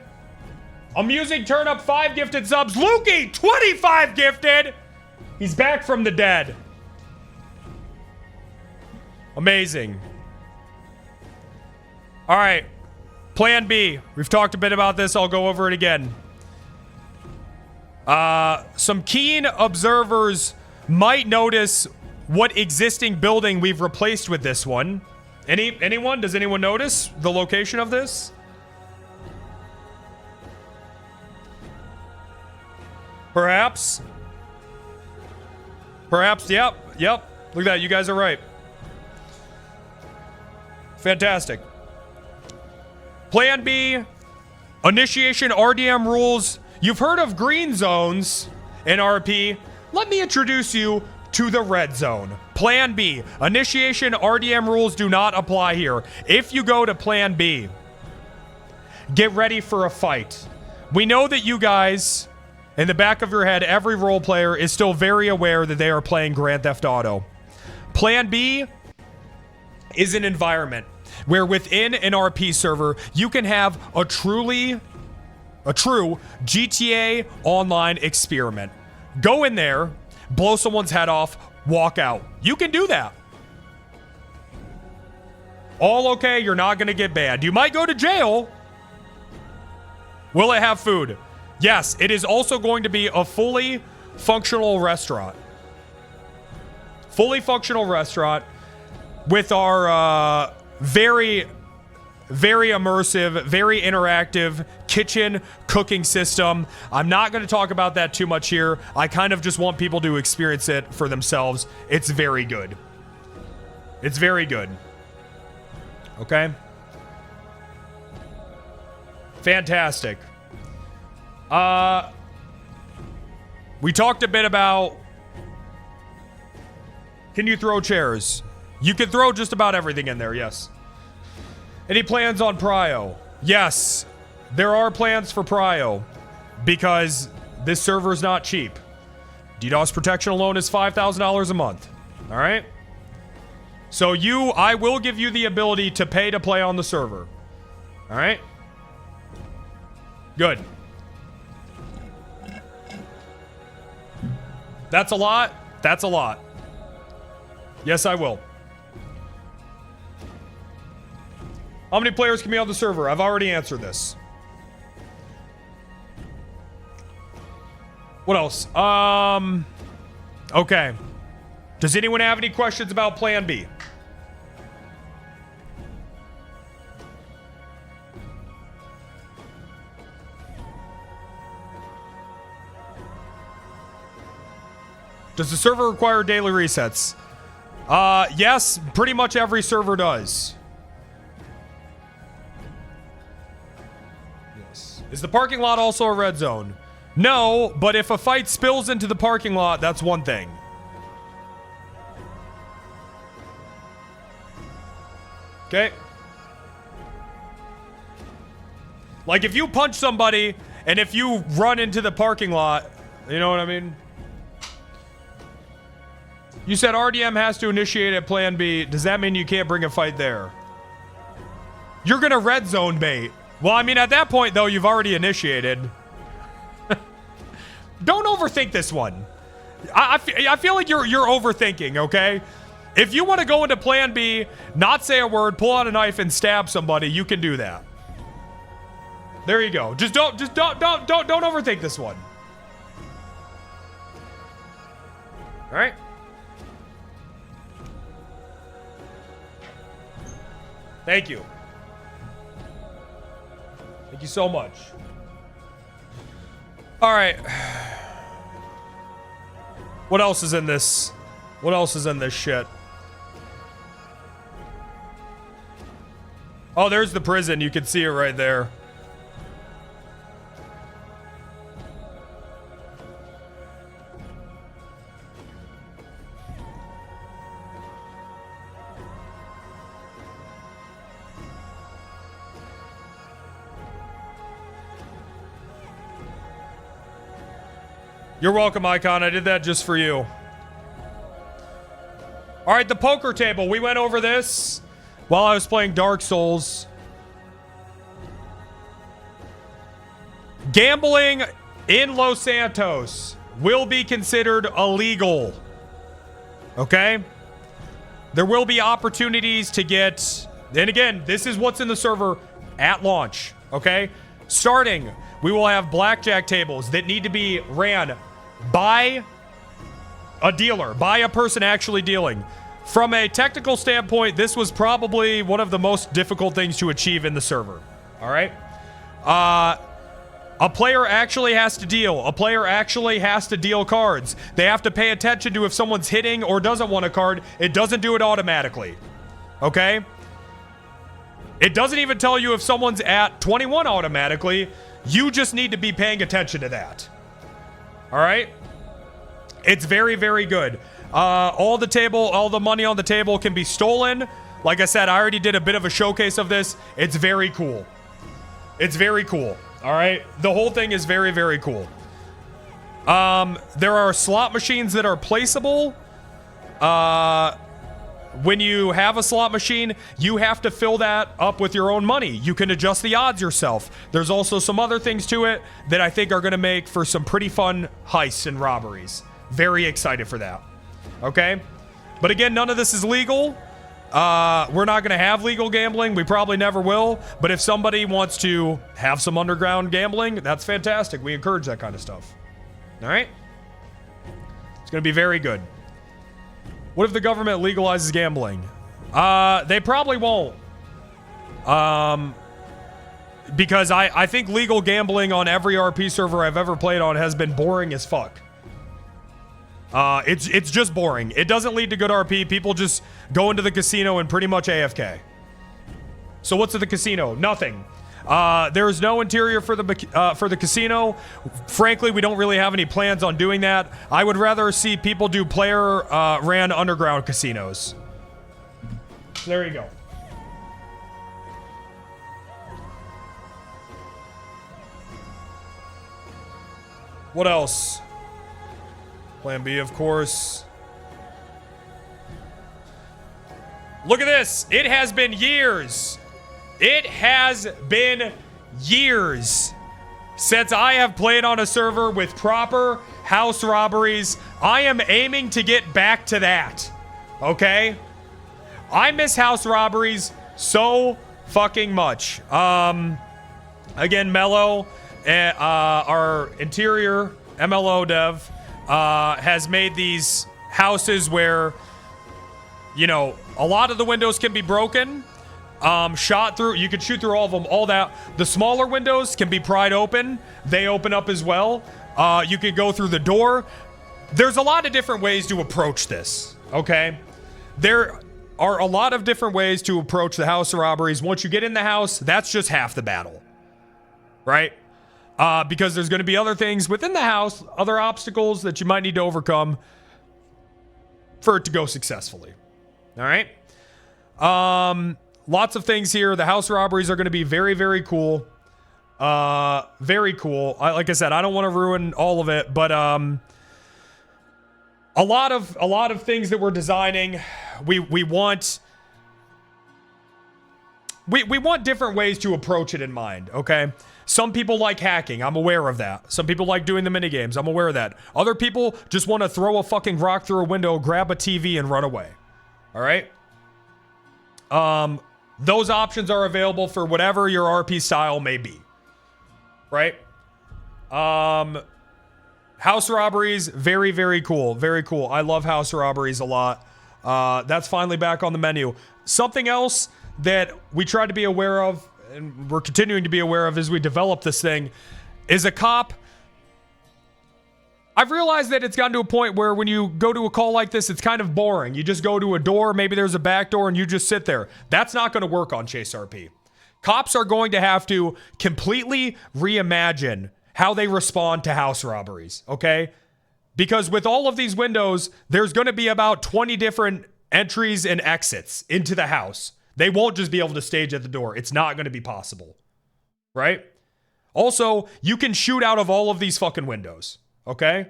Amusing Turnip, 5 gifted subs. Lukey, 25 gifted. He's back from the dead. Amazing. All right. Plan B. We've talked a bit about this. I'll go over it again. Some keen observers might notice what existing building we've replaced with this one. Anyone? Does anyone notice the location of this? Perhaps. Perhaps, yep. Look at that, you guys are right. Fantastic. Plan B, initiation RDM rules. You've heard of green zones in RP. Let me introduce you to the red zone. Plan B, initiation RDM rules do not apply here. If you go to Plan B, get ready for a fight. We know that you guys, in the back of your head, every role player is still very aware that they are playing Grand Theft Auto. Plan B is an environment where within an RP server, you can have a true GTA Online experiment. Go in there, blow someone's head off, walk out. You can do that. All okay, you're not gonna get banned. You might go to jail. Will it have food? Yes, it is also going to be a fully functional restaurant. Fully functional restaurant with our very, very immersive, very interactive kitchen cooking system. I'm not going to talk about that too much here. I kind of just want people to experience it for themselves. It's very good. It's very good. Okay. Fantastic. We talked a bit about, can you throw chairs? You can throw just about everything in there, yes. Any plans on Prio? Yes, there are plans for Prio because this server is not cheap. DDoS protection alone is $5,000 a month. All right. So I will give you the ability to pay to play on the server. All right. Good. That's a lot. That's a lot. Yes, I will. How many players can be on the server? I've already answered this. What else? Okay. Does anyone have any questions about Plan B? Does the server require daily resets? Yes, pretty much every server does. Yes. Is the parking lot also a red zone? No, but if a fight spills into the parking lot, that's one thing. Okay. Like if you punch somebody and if you run into the parking lot, you know what I mean? You said RDM has to initiate at Plan B. Does that mean you can't bring a fight there? You're gonna red zone bait. Well, I mean, at that point, though, you've already initiated. Don't overthink this one. I feel like you're overthinking, okay? If you want to go into Plan B, not say a word, pull out a knife, and stab somebody, you can do that. There you go. Just don't overthink this one. All right. Thank you. Thank you so much. All right. What else is in this? What else is in this shit? Oh, there's the prison. You can see it right there. You're welcome, Icon. I did that just for you. All right, the poker table. We went over this while I was playing Dark Souls. Gambling in Los Santos will be considered illegal. Okay? There will be opportunities to get... And again, this is what's in the server at launch. Okay? Starting, we will have blackjack tables that need to be ran by a dealer, by a person actually dealing. From a technical standpoint, this was probably one of the most difficult things to achieve in the server. All right? A player actually has to deal. A player actually has to deal cards. They have to pay attention to if someone's hitting or doesn't want a card. It doesn't do it automatically. Okay? It doesn't even tell you if someone's at 21 automatically. You just need to be paying attention to that. All right? It's very, very good. All the money on the table can be stolen. Like I said, I already did a bit of a showcase of this. It's very cool. It's very cool. All right? The whole thing is very, very cool. There are slot machines that are placeable. When you have a slot machine, you have to fill that up with your own money. You can adjust the odds yourself. There's also some other things to it that I think are going to make for some pretty fun heists and robberies. Very excited for that. Okay? But again, none of this is legal. We're not going to have legal gambling. We probably never will. But if somebody wants to have some underground gambling, that's fantastic. We encourage that kind of stuff. All right? It's going to be very good. What if the government legalizes gambling? They probably won't. Because I think legal gambling on every RP server I've ever played on has been boring as fuck. It's just boring. It doesn't lead to good RP. People just go into the casino and pretty much AFK. So what's at the casino? Nothing. There is no interior for the casino. Frankly, we don't really have any plans on doing that. I would rather see people do player ran underground casinos. There you go. What else? Plan B, of course. Look at this. It has been years. It has been years since I have played on a server with proper house robberies. I am aiming to get back to that. Okay? I miss house robberies so fucking much. Again, Mello, our interior MLO dev, has made these houses where, you know, a lot of the windows can be broken, shot through. You can shoot through all of them, all that. The smaller windows can be pried open. They open up as well. You can go through the door. There's a lot of different ways to approach this, okay? There are a lot of different ways to approach the house robberies. Once you get in the house, that's just half the battle, right? Because there's going to be other things within the house, other obstacles that you might need to overcome for it to go successfully. All right? Lots of things here. The house robberies are going to be very, very cool. Very cool. Like I said, I don't want to ruin all of it, but a lot of things that we're designing, we want different ways to approach it in mind, okay? Some people like hacking. I'm aware of that. Some people like doing the minigames. I'm aware of that. Other people just want to throw a fucking rock through a window, grab a TV, and run away. All right? Those options are available for whatever your RP style may be. Right? House robberies, very, very cool. Very cool. I love house robberies a lot. That's finally back on the menu. Something else that we try to be aware of, and we're continuing to be aware of as we develop this thing, is a cop. I've realized that it's gotten to a point where when you go to a call like this, it's kind of boring. You just go to a door, maybe there's a back door, and you just sit there. That's not going to work on ChaseRP. Cops are going to have to completely reimagine how they respond to house robberies, okay? Because with all of these windows, there's going to be about 20 different entries and exits into the house. They won't just be able to stage at the door. It's not going to be possible, right? Also, you can shoot out of all of these fucking windows, okay?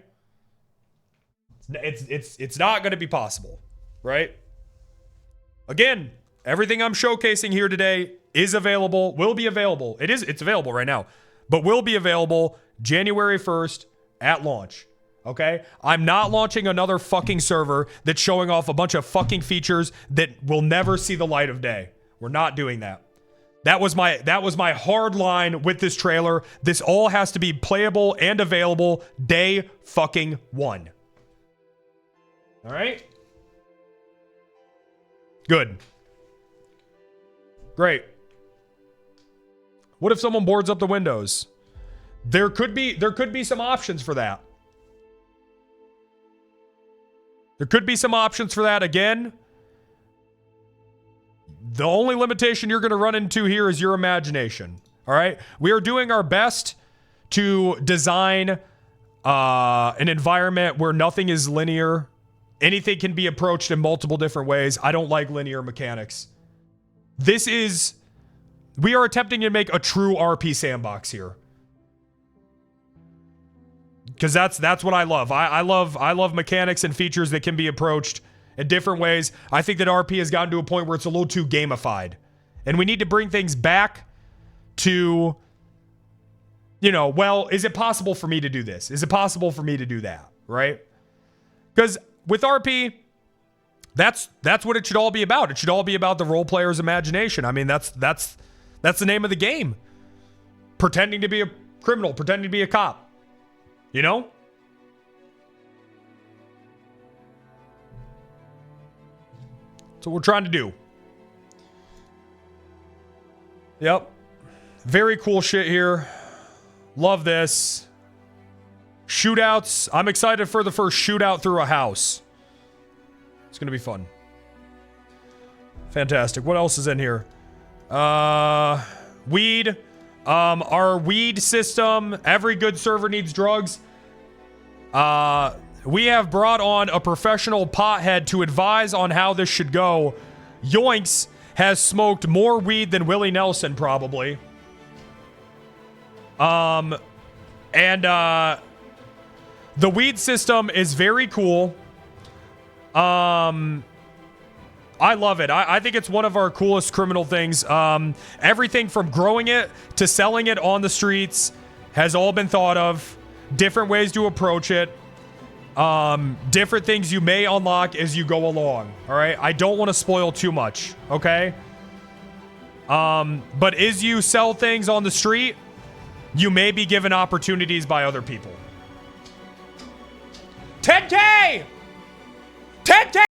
It's not going to be possible, right? Again, everything I'm showcasing here today is available, will be available. It's available right now, but will be available January 1st at launch. Okay? I'm not launching another fucking server that's showing off a bunch of fucking features that will never see the light of day. We're not doing that. That was my hard line with this trailer. This all has to be playable and available day fucking one. All right? Good. Great. What if someone boards up the windows? There could be some options for that. There could be some options for that. Again, the only limitation you're going to run into here is your imagination. All right? We are doing our best to design an environment where nothing is linear. Anything can be approached in multiple different ways. I don't like linear mechanics. We are attempting to make a true RP sandbox here. Because that's what I love. I love mechanics and features that can be approached in different ways. I think that RP has gotten to a point where it's a little too gamified. And we need to bring things back to, you know, well, is it possible for me to do this? Is it possible for me to do that? Right? Because with RP, that's what it should all be about. It should all be about the role player's imagination. I mean, that's the name of the game. Pretending to be a criminal, pretending to be a cop. You know? That's what we're trying to do. Yep. Very cool shit here. Love this. Shoot. shootouts. I'm excited for the first shootout through a house. It's gonna be fun. Fantastic. What else is in here? Weed. Our weed system. Every good server needs drugs. We have brought on a professional pothead to advise on how this should go. Yoinks has smoked more weed than Willie Nelson, probably. The weed system is very cool. I love it. I think it's one of our coolest criminal things. Everything from growing it to selling it on the streets has all been thought of. Different ways to approach it. Different things you may unlock as you go along. All right. I don't want to spoil too much. Okay. But as you sell things on the street, you may be given opportunities by other people. 10K! 10K!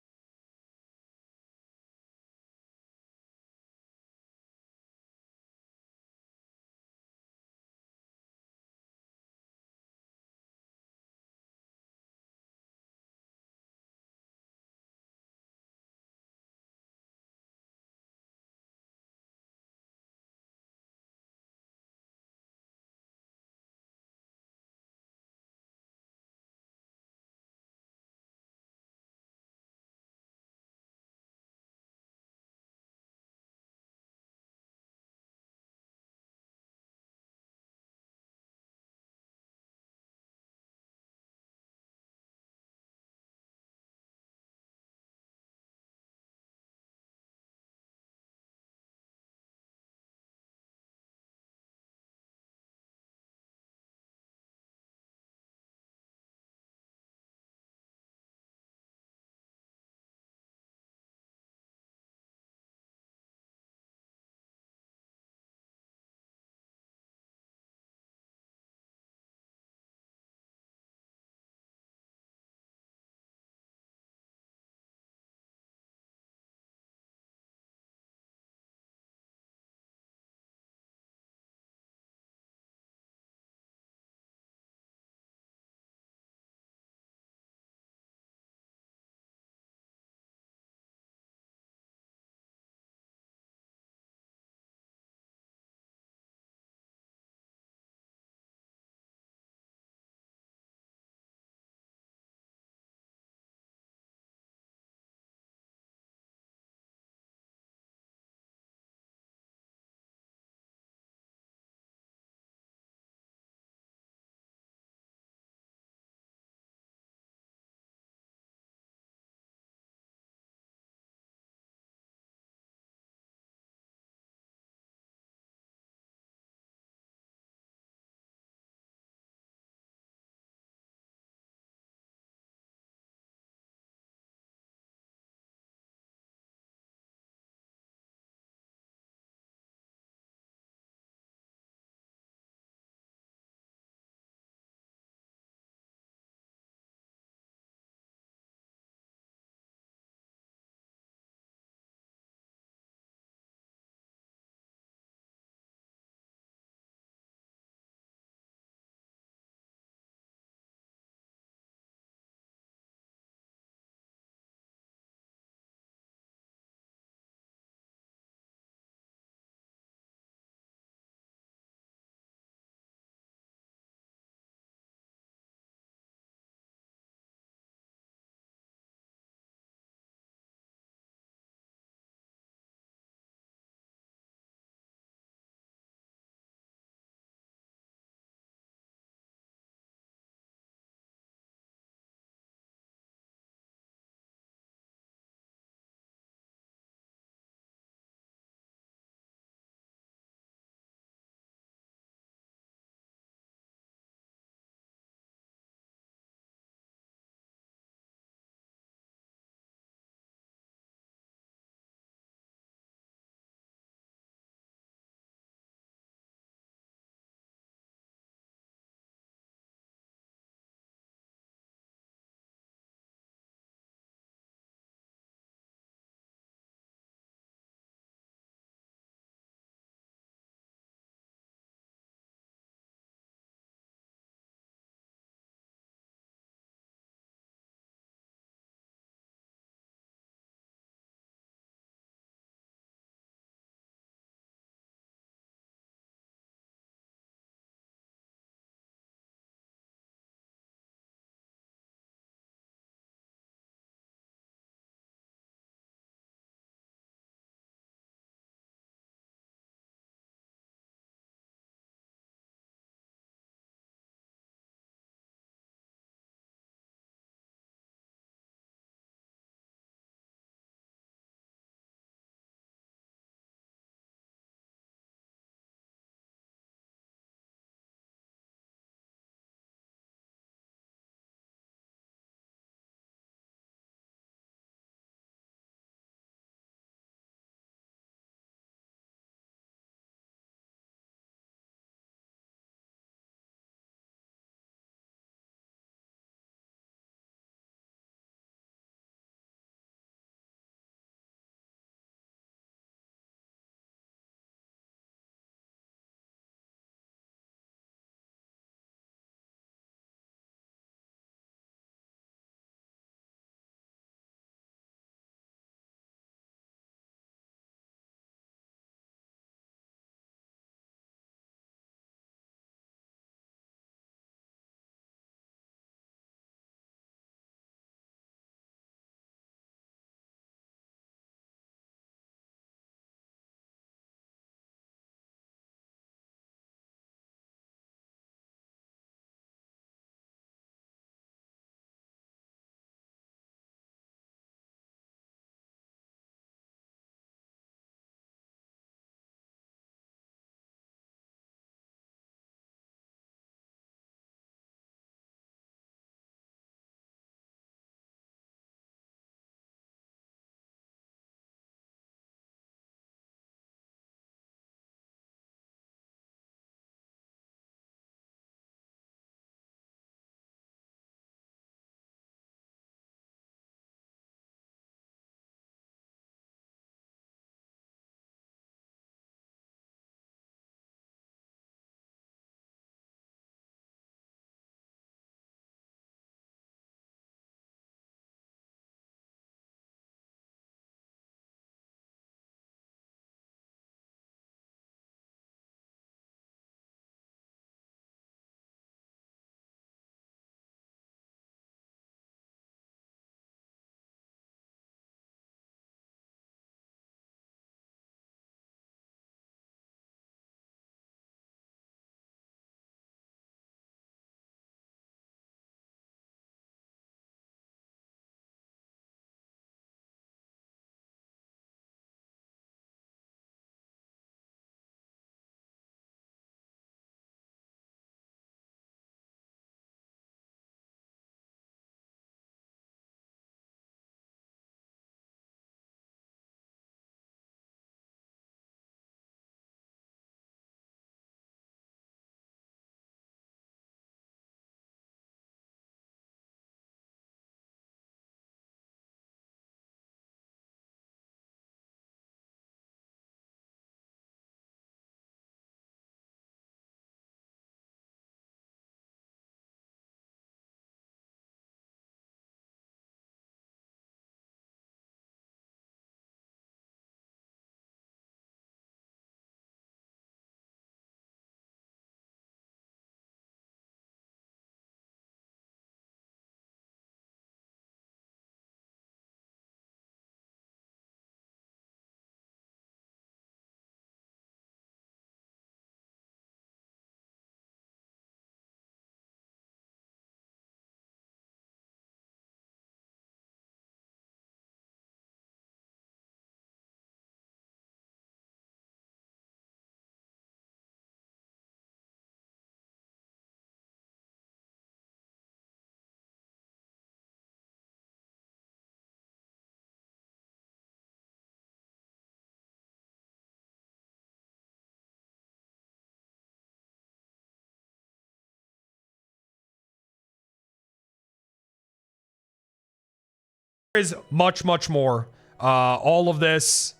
is much, much more. All of this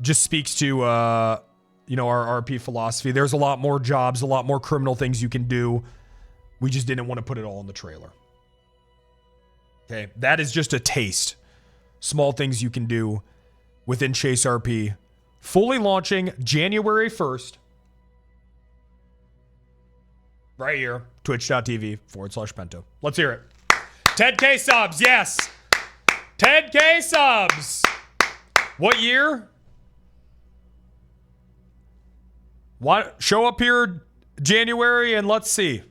just speaks to, you know, our RP philosophy. There's a lot more jobs, a lot more criminal things you can do. We just didn't want to put it all in the trailer. Okay, that is just a taste. Small things you can do within ChaseRP. Fully launching January 1st. Right here, twitch.tv/Penta. Let's hear it. 10K subs, yes. 10K subs. What year? What? Show up here January and let's see.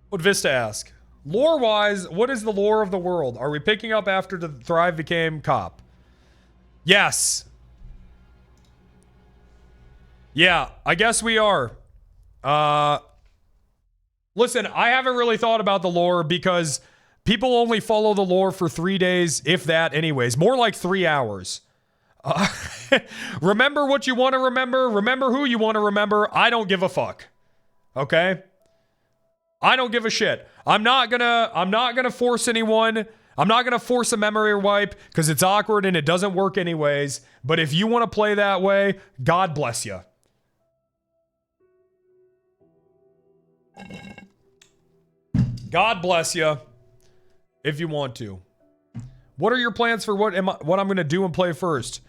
What Vista ask? Lore-wise, what is the lore of the world? Are we picking up after the Thrive became cop? Yes. Yeah, I guess we are. Listen, I haven't really thought about the lore because people only follow the lore for 3 days, if that anyways. More like 3 hours. Remember what you want to remember. Remember who you want to remember. I don't give a fuck. Okay? I don't give a shit. I'm not gonna force anyone. I'm not gonna force a memory wipe because it's awkward and it doesn't work anyways. But if you want to play that way, God bless you. God bless you. If you want to. What are your plans for what I'm gonna do and play first?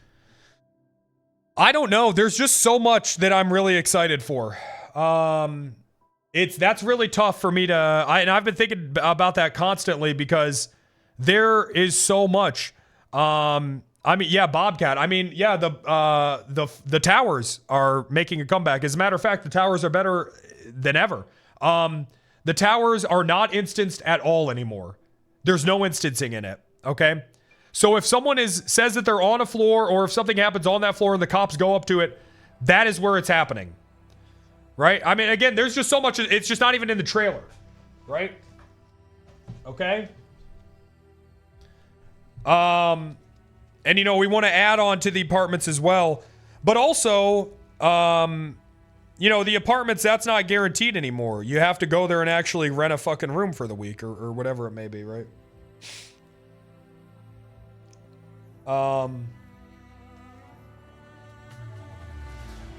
I don't know. There's just so much that I'm really excited for. That's really tough for me to, and I've been thinking about that constantly because there is so much. I mean, yeah, Bobcat. I mean, yeah, the towers are making a comeback. As a matter of fact, the towers are better than ever. The towers are not instanced at all anymore. There's no instancing in it. Okay. So if someone says that they're on a floor, or if something happens on that floor and the cops go up to it, that is where it's happening. Right? I mean, again, there's just so much. It's just not even in the trailer. Right? Okay? And, you know, we want to add on to the apartments as well. But also, you know, the apartments, that's not guaranteed anymore. You have to go there and actually rent a fucking room for the week or whatever it may be, right?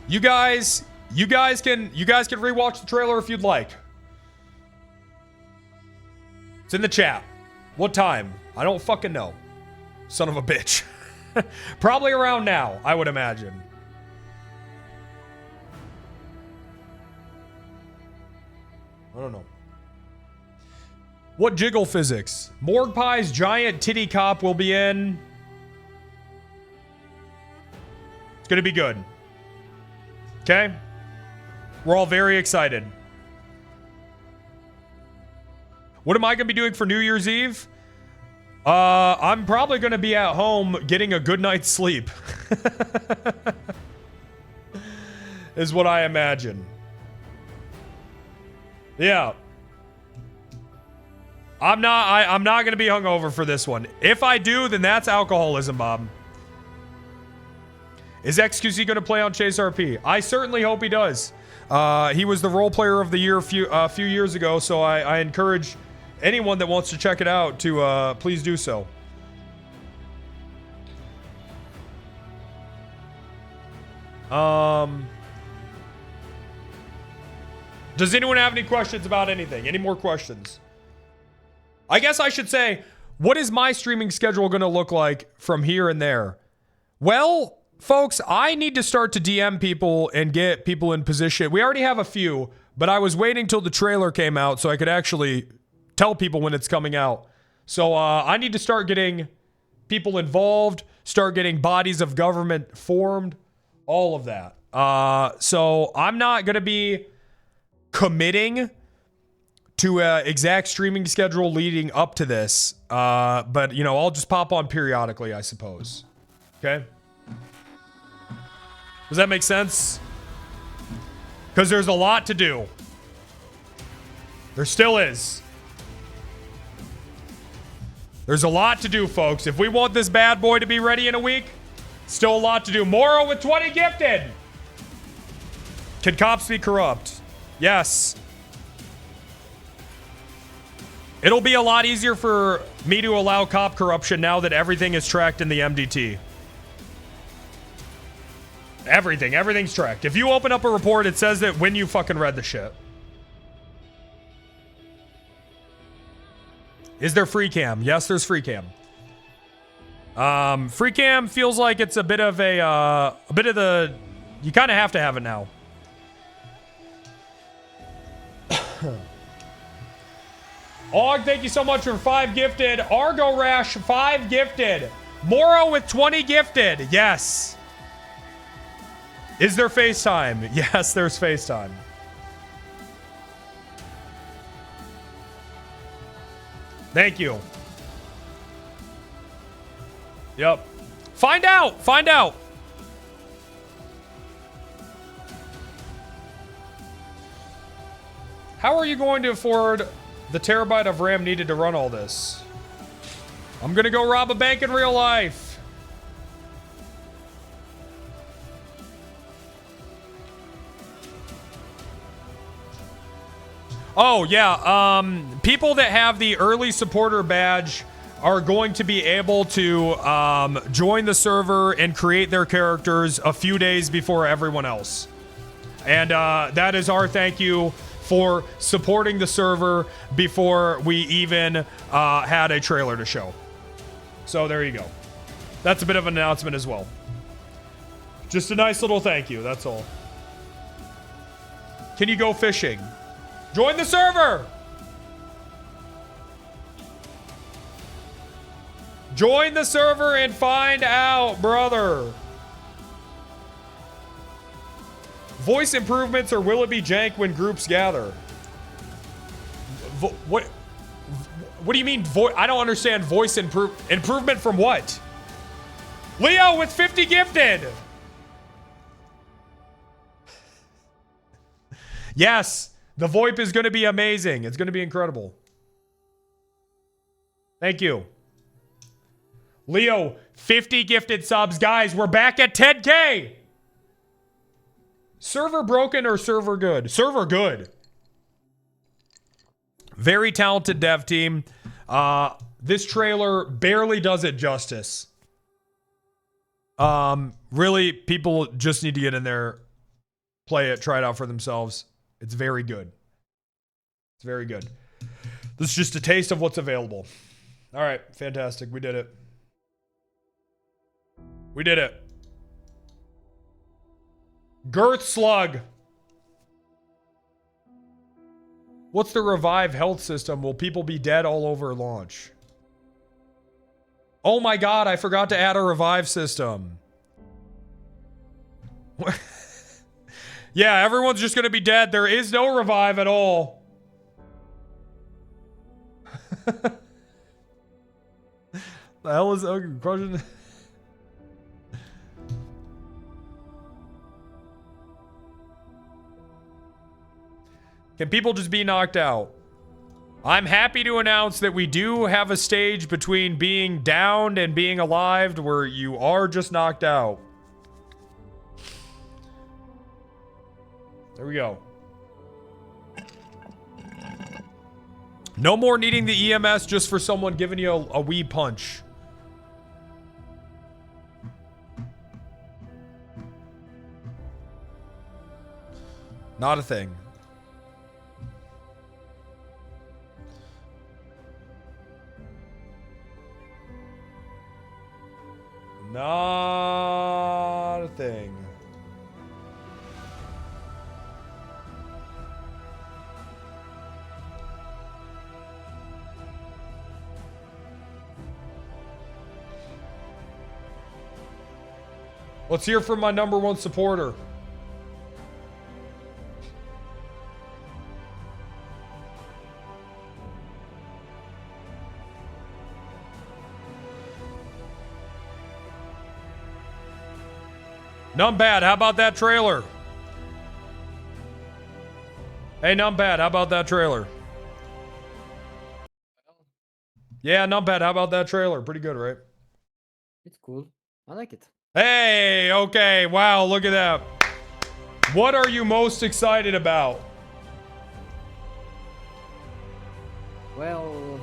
You guys can rewatch the trailer if you'd like. It's in the chat. What time? I don't fucking know. Son of a bitch. Probably around now, I would imagine. I don't know. What jiggle physics? Morgue Pie's giant titty cop will be in. It's gonna be good. Okay? We're all very excited. What am I going to be doing for New Year's Eve? I'm probably going to be at home getting a good night's sleep. Is what I imagine. Yeah. I'm not going to be hungover for this one. If I do, then that's alcoholism, Bob. Is XQC going to play on ChaseRP? I certainly hope he does. He was the role player of the year a few years ago, so I encourage anyone that wants to check it out to please do so. Does anyone have any questions about anything? Any more questions? I guess I should say, what is my streaming schedule going to look like from here and there? Well, folks, I need to start to DM people and get people in position. We already have a few, but I was waiting till the trailer came out so I could actually tell people when it's coming out. So I need to start getting people involved, start getting bodies of government formed, all of that. So I'm not going to be committing to an exact streaming schedule leading up to this. But, you know, I'll just pop on periodically, I suppose. Okay? Does that make sense? Because there's a lot to do. There still is. There's a lot to do, folks. If we want this bad boy to be ready in a week, still a lot to do. Moro with 20 gifted. Can cops be corrupt? Yes. It'll be a lot easier for me to allow cop corruption now that everything is tracked in the MDT. Everything's tracked. If you open up a report, it says that when you fucking read the shit. Is there free cam? Yes, there's free cam. Free cam feels like it's a bit of the, you kind of have to have it now. Og, thank you so much for 5 gifted. Argo Rash, 5 gifted. Moro with 20 gifted. Yes. Is there FaceTime? Yes, there's FaceTime. Thank you. Yep. Find out. Find out. How are you going to afford the terabyte of RAM needed to run all this? I'm gonna go rob a bank in real life. Oh, yeah. People that have the early supporter badge are going to be able to join the server and create their characters a few days before everyone else. And that is our thank you for supporting the server before we even had a trailer to show. So there you go. That's a bit of an announcement as well. Just a nice little thank you, that's all. Can you go fishing? Join the server! Join the server and find out, brother. Voice improvements, or will it be jank when groups gather? What do you mean I don't understand voice improvement from what? Leo with 50 gifted! Yes! The VoIP is going to be amazing. It's going to be incredible. Thank you. Leo, 50 gifted subs. Guys, we're back at 10K. Server broken or server good? Server good. Very talented dev team. This trailer barely does it justice. Really, people just need to get in there, play it, try it out for themselves. It's very good. It's very good. This is just a taste of what's available. All right, fantastic. We did it. We did it. Girth Slug. What's the revive health system? Will people be dead all over launch? Oh my god, I forgot to add a revive system. Yeah, everyone's just gonna be dead. There is no revive at all. The hell is crushing? Can people just be knocked out? I'm happy to announce that we do have a stage between being downed and being alive where you are just knocked out. There we go. No more needing the EMS just for someone giving you a wee punch. Not a thing. Not a thing. Let's hear from my #1 supporter. Numbad, how about that trailer? Hey, Numbad, how about that trailer? Yeah, Numbad, how about that trailer? Pretty good, right? It's cool. I like it. Hey, okay, wow, look at that. What are you most excited about? Well,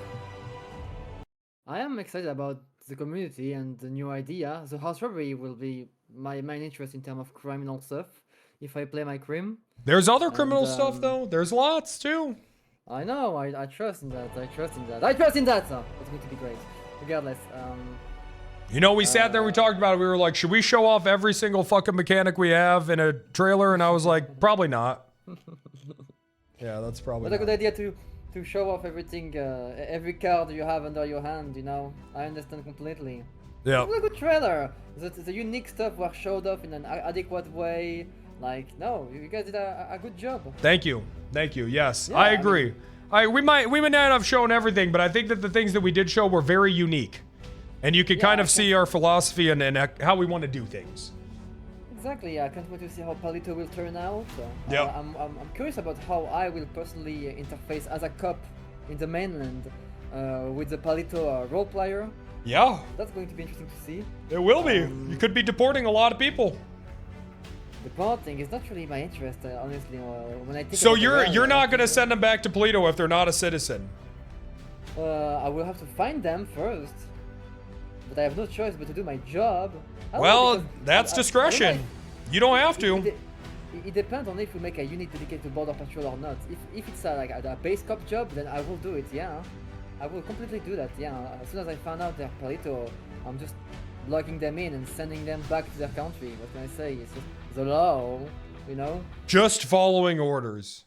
I am excited about the community and the new idea. The house robbery will be my main interest in terms of criminal stuff. If I play my crim. There's other criminal stuff though. There's lots too. I know. I trust in that. I trust in that. I trust in that. So it's going to be great. Regardless. You know, we sat there, we talked about it. We were like, should we show off every single fucking mechanic we have in a trailer? And I was like, probably not. Yeah, that's probably. But a good idea to show off everything, every card you have under your hand. You know, I understand completely. Yeah. It was a good trailer. The unique stuff were showed off in an adequate way. Like, no, you guys did a good job. Thank you. Thank you. Yes, Yeah, I agree. We might not have shown everything, but I think that the things that we did show were very unique. And you could kind of see our philosophy and how we want to do things. Exactly. I can't wait to see how Paleto will turn out. Yeah. I'm curious about how I will personally interface as a cop in the mainland with the Paleto role player. Yeah. That's going to be interesting to see. It will be. You could be deporting a lot of people. Deporting is not really my interest, honestly. When I think So about the you're realm, not gonna send them back to Paleto if they're not a citizen. I will have to find them first. But I have no choice but to do my job. Well, that's discretion. You don't have to. It depends on if we make a unit dedicated to border patrol or not. If it's like a base cop job, then I will do it. Yeah, I will completely do that. Yeah, as soon as I find out they're Paleto, I'm just locking them in and sending them back to their country. What can I say? It's just the law, you know. Just following orders.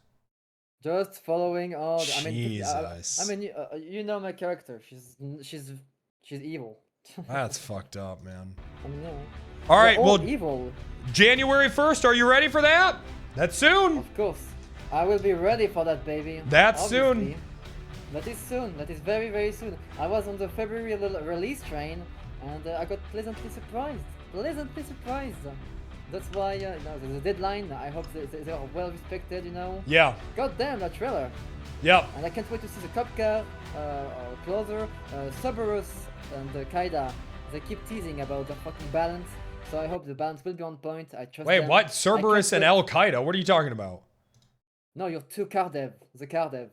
Just following all. Jesus. I mean, you know my character. She's evil. That's fucked up, man. I mean, yeah. All right, well, evil. January 1st, are you ready for that? That's soon. Of course. I will be ready for that, baby. That's Obviously. soon. That is soon. That is very, very soon. I was on the February release train, and I got pleasantly surprised. Pleasantly surprised. That's why, you know, there's a deadline. I hope they are well respected, you know. Yeah. God damn, that trailer. Yep. And I can't wait to see the cop car, closer, Cerberus and Kaida. They keep teasing about the fucking balance. So I hope the balance will be on point. I trust Wait, them. what? Cerberus and Al Qaeda? What are you talking about? No, you're two car dev. The car dev.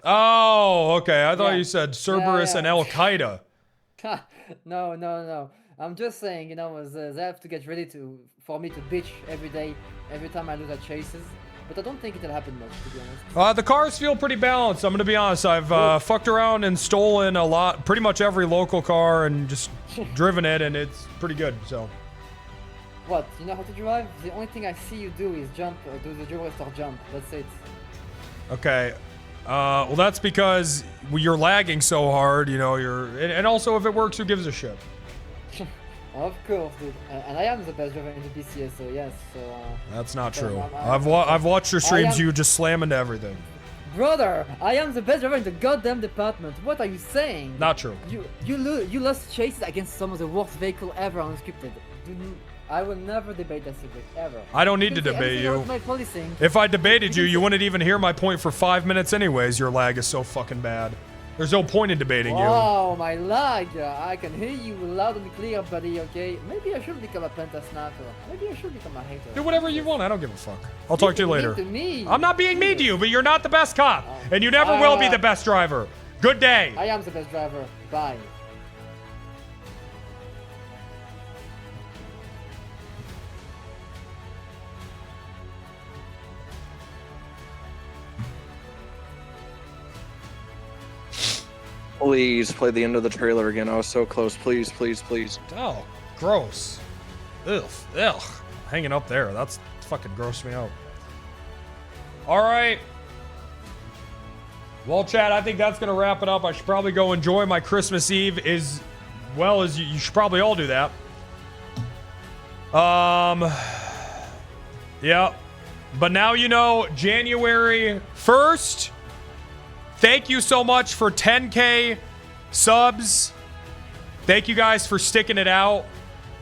Oh, okay. I thought Yeah. you said Cerberus and Al Qaeda. No. I'm just saying, you know, they have to get ready for me to bitch every day, every time I lose at chases. But I don't think it'll happen much, to be honest. The cars feel pretty balanced. I'm gonna be honest. I've fucked around and stolen a lot, pretty much every local car, and just driven it, and it's pretty good. So. What? You know how to drive? The only thing I see you do is jump, do the jewelry store jump. That's it. Okay. Well, that's because you're lagging so hard. You know, and also if it works, who gives a shit? Of course, dude. And I am the best driver in the BCS, so yes. So. That's not so true. I've watched your streams. You just slam into everything. Brother, I am the best driver in the goddamn department. What are you saying? Not true. You lost chases against some of the worst vehicle ever unscripted. I will never debate that subject ever. I don't need to debate you. My policing. If I debated you, you wouldn't even hear my point for 5 minutes anyways. Your lag is so fucking bad. There's no point in debating you. Oh, my lag. I can hear you loud and clear, buddy, okay? Maybe I should become a Penta sniper. Maybe I should become a hater. Do whatever you want. I don't give a fuck. I'll talk to you later. To me. I'm not being mean to you, but you're not the best cop. And you never will be the best driver. Good day. I am the best driver. Bye. Please play the end of the trailer again. I was so close. Please, please, please. Oh, gross. Ugh. Hanging up there. That's fucking grossed me out. All right. Well, Chad, I think that's going to wrap it up. I should probably go enjoy my Christmas Eve as well as you should probably all do that. Yeah. But now you know, January 1st. Thank you so much for 10K subs. Thank you guys for sticking it out.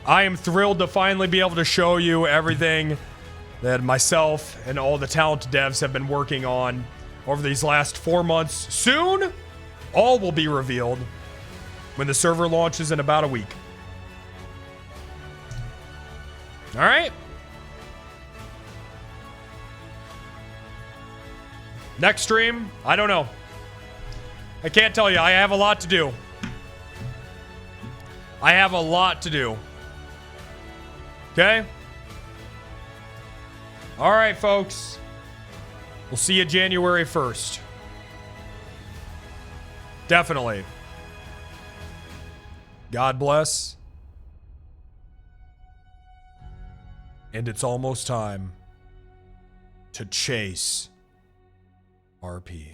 I am thrilled to finally be able to show you everything that myself and all the talented devs have been working on over these last 4 months. Soon, all will be revealed when the server launches in about a week. All right. Next stream, I don't know. I can't tell you. I have a lot to do. I have a lot to do. Okay? All right, folks. We'll see you January 1st. Definitely. God bless. And it's almost time to chase RP.